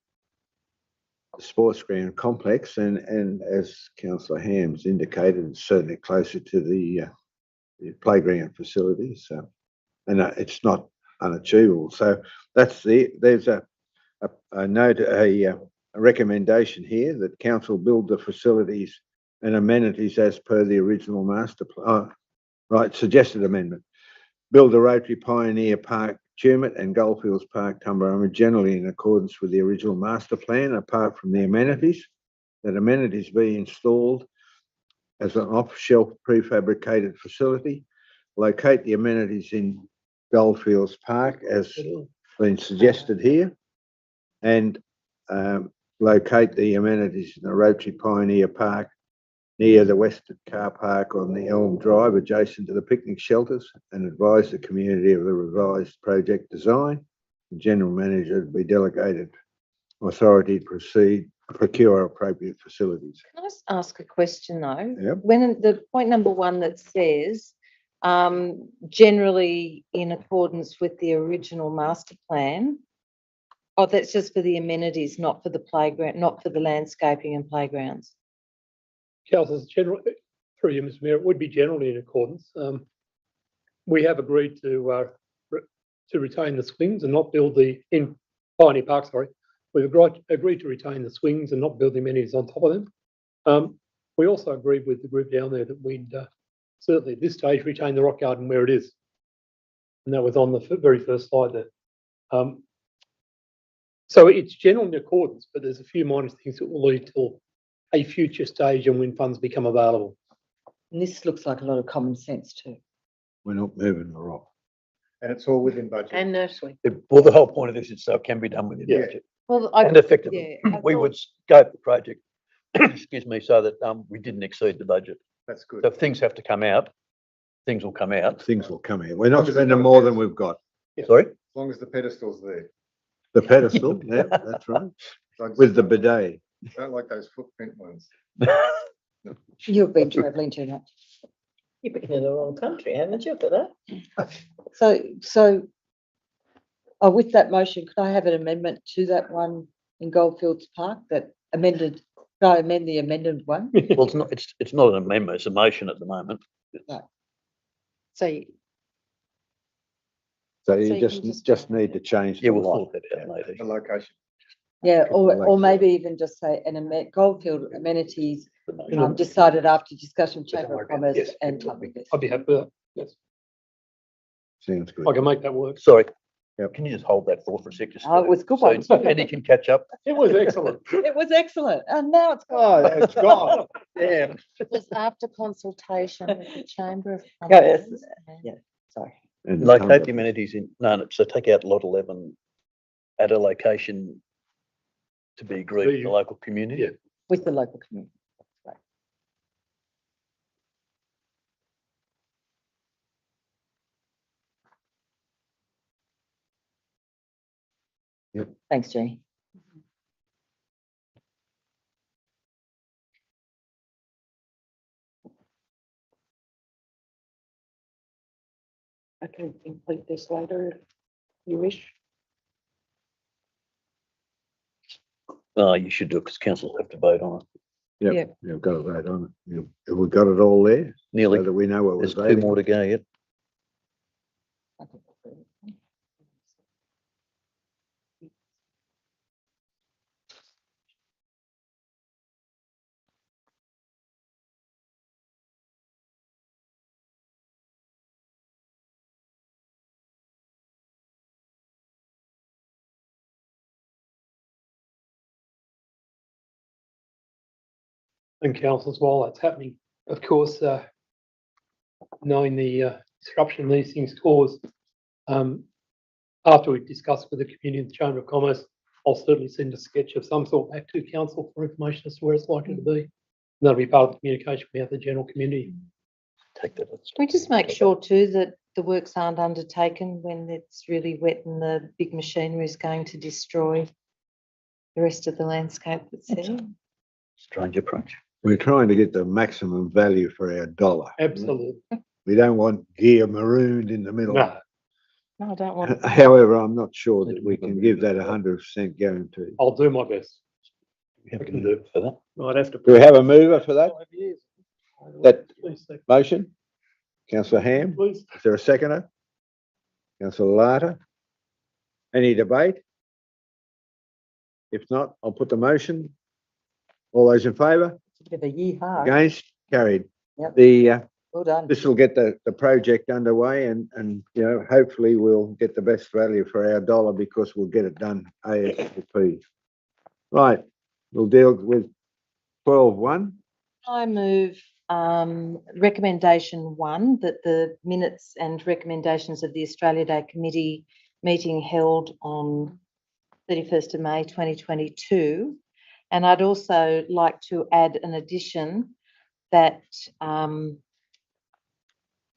sports ground complex. And as Councillor Hams indicated, it's certainly closer to the playground facilities. So, and it's not unachievable. So there's a note, a recommendation here that council build the facilities and amenities as per the original master plan. Right, suggested amendment. Build a Rotary Pioneer Park, Tumut and Goldfields Park, Tumbarumba, generally in accordance with the original master plan, apart from the amenities. That amenities be installed as an off-shelf prefabricated facility. Locate the amenities in Goldfields Park as been suggested here, and locate the amenities in the Rotary Pioneer Park near the Western Car Park on the Elm Drive, adjacent to the picnic shelters, and advise the community of the revised project design. The general manager to be delegated authority to procure appropriate facilities. Can I just ask a question though? Yep. When the point number 1 that says, generally in accordance with the original master plan, oh, that's just for the amenities, not for the playground, not for the landscaping and playgrounds. Councillors, general, through you, Mr Mayor, it would be generally in accordance. We have agreed to retain the swings and not build in Pioneer Park, sorry. We've agreed to retain the swings and not build the amenities on top of them. We also agreed with the group down there that we'd certainly at this stage retain the rock garden where it is. And that was on the very first slide there. So it's generally in accordance, but there's a few minor things that will lead till a future stage and when funds become available. And this looks like a lot of common sense too. We're not moving the rock. And it's all within budget. And nursery. Well, the whole point of this is so it can be done within Yeah. budget. Well, And effectively, yeah, I we thought- would scope the project, excuse me, so that we didn't exceed the budget. That's good. So if things have to come out, things will come out. Things will come in. We're not spending more than we've got. Sorry? As long as the pedestal's there. The pedestal, yeah, that's right, I just with the bidet. don't like those footprint ones. You've been travelling too much. You've been in the wrong country, haven't you, for that? So with that motion, could I have an amendment to that one in Goldfields Park that amended, could I amend the amended one? Well, it's not an amendment, it's a motion at the moment. So So So you you just can just- just need to change Yeah, the we'll lot. sort that out later. The location. Yeah, or Like maybe even just say Goldfield amenities decided after discussion with Chamber of Commerce Yes. and Tumberfest. I'd be happy with that. Yes, Sounds good. I can make that work. Sorry. Yep. Can you just hold that thought for a sec? Just Oh, it was a good one. so Eddie can catch up. It was excellent. It was excellent, and now it's Oh, gone. it's gone. Yeah. it was after consultation with the Chamber of Yes. Commerce. Yeah. Sorry. And Locate the amenities in, no, so take out lot 11 at a location to be agreed with the local community. Yeah. With the local community. Right. Yep. Thanks, Jenny. I can complete this later if you wish. You should do it because council have to vote on it. Yep, you've got to vote on it. We've got it all there, so Nearly. that we know what we're There's 2 voting. more to go yet. and councils while that's happening. Of course, knowing the disruption these things cause, after we've discussed with the community and the Chamber of Commerce, I'll certainly send a sketch of some sort back to council for information as to where it's likely to be. And that'll be part of the communication we have with the general community. Take that. We just make sure too that the works aren't undertaken when it's really wet and the big machinery is going to destroy the rest of the landscape that's there. Strange approach. We're trying to get the maximum value for our dollar. Absolutely. We don't want gear marooned in the middle. No, No, I don't want. However, I'm not sure that we can give that 100% guarantee. I'll do my best. We have to do it for that. Might have to. Do we have a mover for that 5 years. That- Please, second. motion? Councillor Ham, Please. is there a seconder? Councillor Larter? Any debate? If not, I'll put the motion. All those in favour? It's a bit of a yeehaw. Against? Carried. Yep. The, Well done. this will get the project underway and, you know, hopefully we'll get the best value for our dollar because we'll get it done ASAP. Right, we'll deal with 12.1. I move recommendation 1 that the minutes and recommendations of the Australia Day Committee meeting held on 31st of May 2022. And I'd also like to add an addition that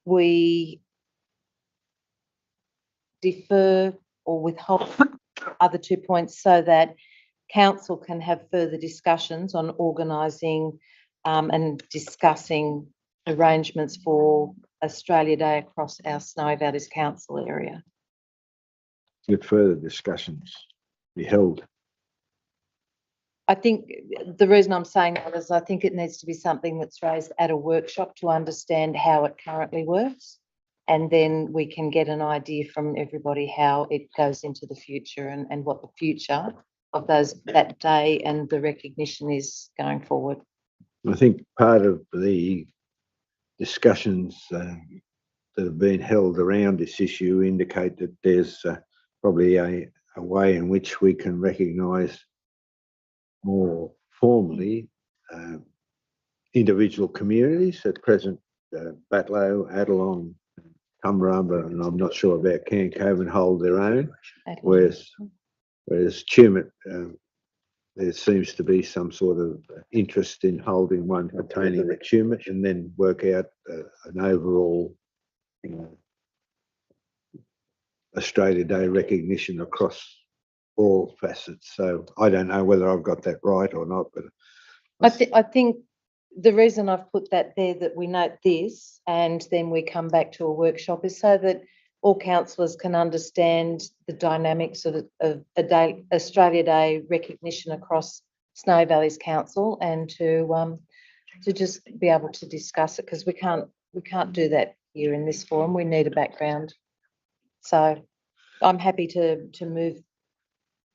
we defer or withhold other 2 points so that council can have further discussions on organising and discussing arrangements for Australia Day across our Snowy Valleys Council area. Get further discussions be held. I think the reason I'm saying that is I think it needs to be something that's raised at a workshop to understand how it currently works. And then we can get an idea from everybody how it goes into the future and what the future of that day and the recognition is going forward. I think part of the discussions that have been held around this issue indicate that there's probably a way in which we can recognise more formally individual communities. At present, Batlow, Adelong, Tumbarumba, and I'm not sure about Cancoven hold their own, whereas Tumut, there seems to be some sort of interest in holding one pertaining to Tumut and then work out an overall Australia Day recognition across all facets. So I don't know whether I've got that right or not, but I think the reason I've put that there, that we note this and then we come back to a workshop, is so that all councillors can understand the dynamics of a day, Australia Day recognition across Snowy Valleys Council, and to just be able to discuss it, because we can't do that here in this forum. We need a background. So I'm happy to move.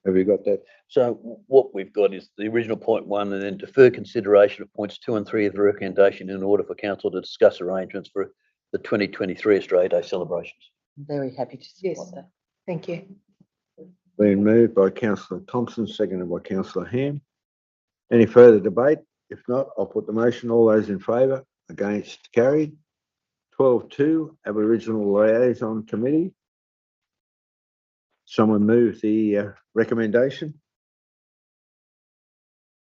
have you got that? So what we've got is the original point 1 and then defer consideration of points 2 and 3 of the recommendation in order for council to discuss arrangements for the 2023 Australia Day celebrations. Very happy to Yes, support that. thank you. Been moved by Councillor Thompson, seconded by Councillor Ham. Any further debate? If not, I'll put the motion. All those in favour? Against? Carried. 12.2, Aboriginal Liaison Committee. Someone move the recommendation?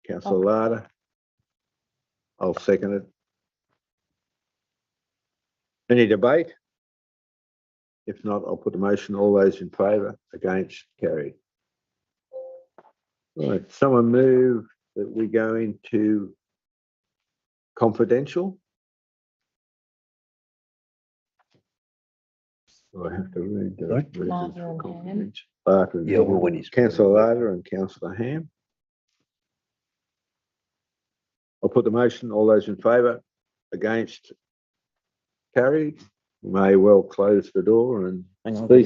Councillor Larder. I'll second it. Any debate? If not, I'll put the motion. All those in favour? Against? Carried. Right, someone move that we go into confidential. Do I have to read the Sorry? reasons Larder for and Ham. confidential? Larder and Yeah, well, Ham. when he's- Councillor Larder and Councillor Ham. I'll put the motion. All those in favour? Against? Carried. You may well close the door and Hang on. please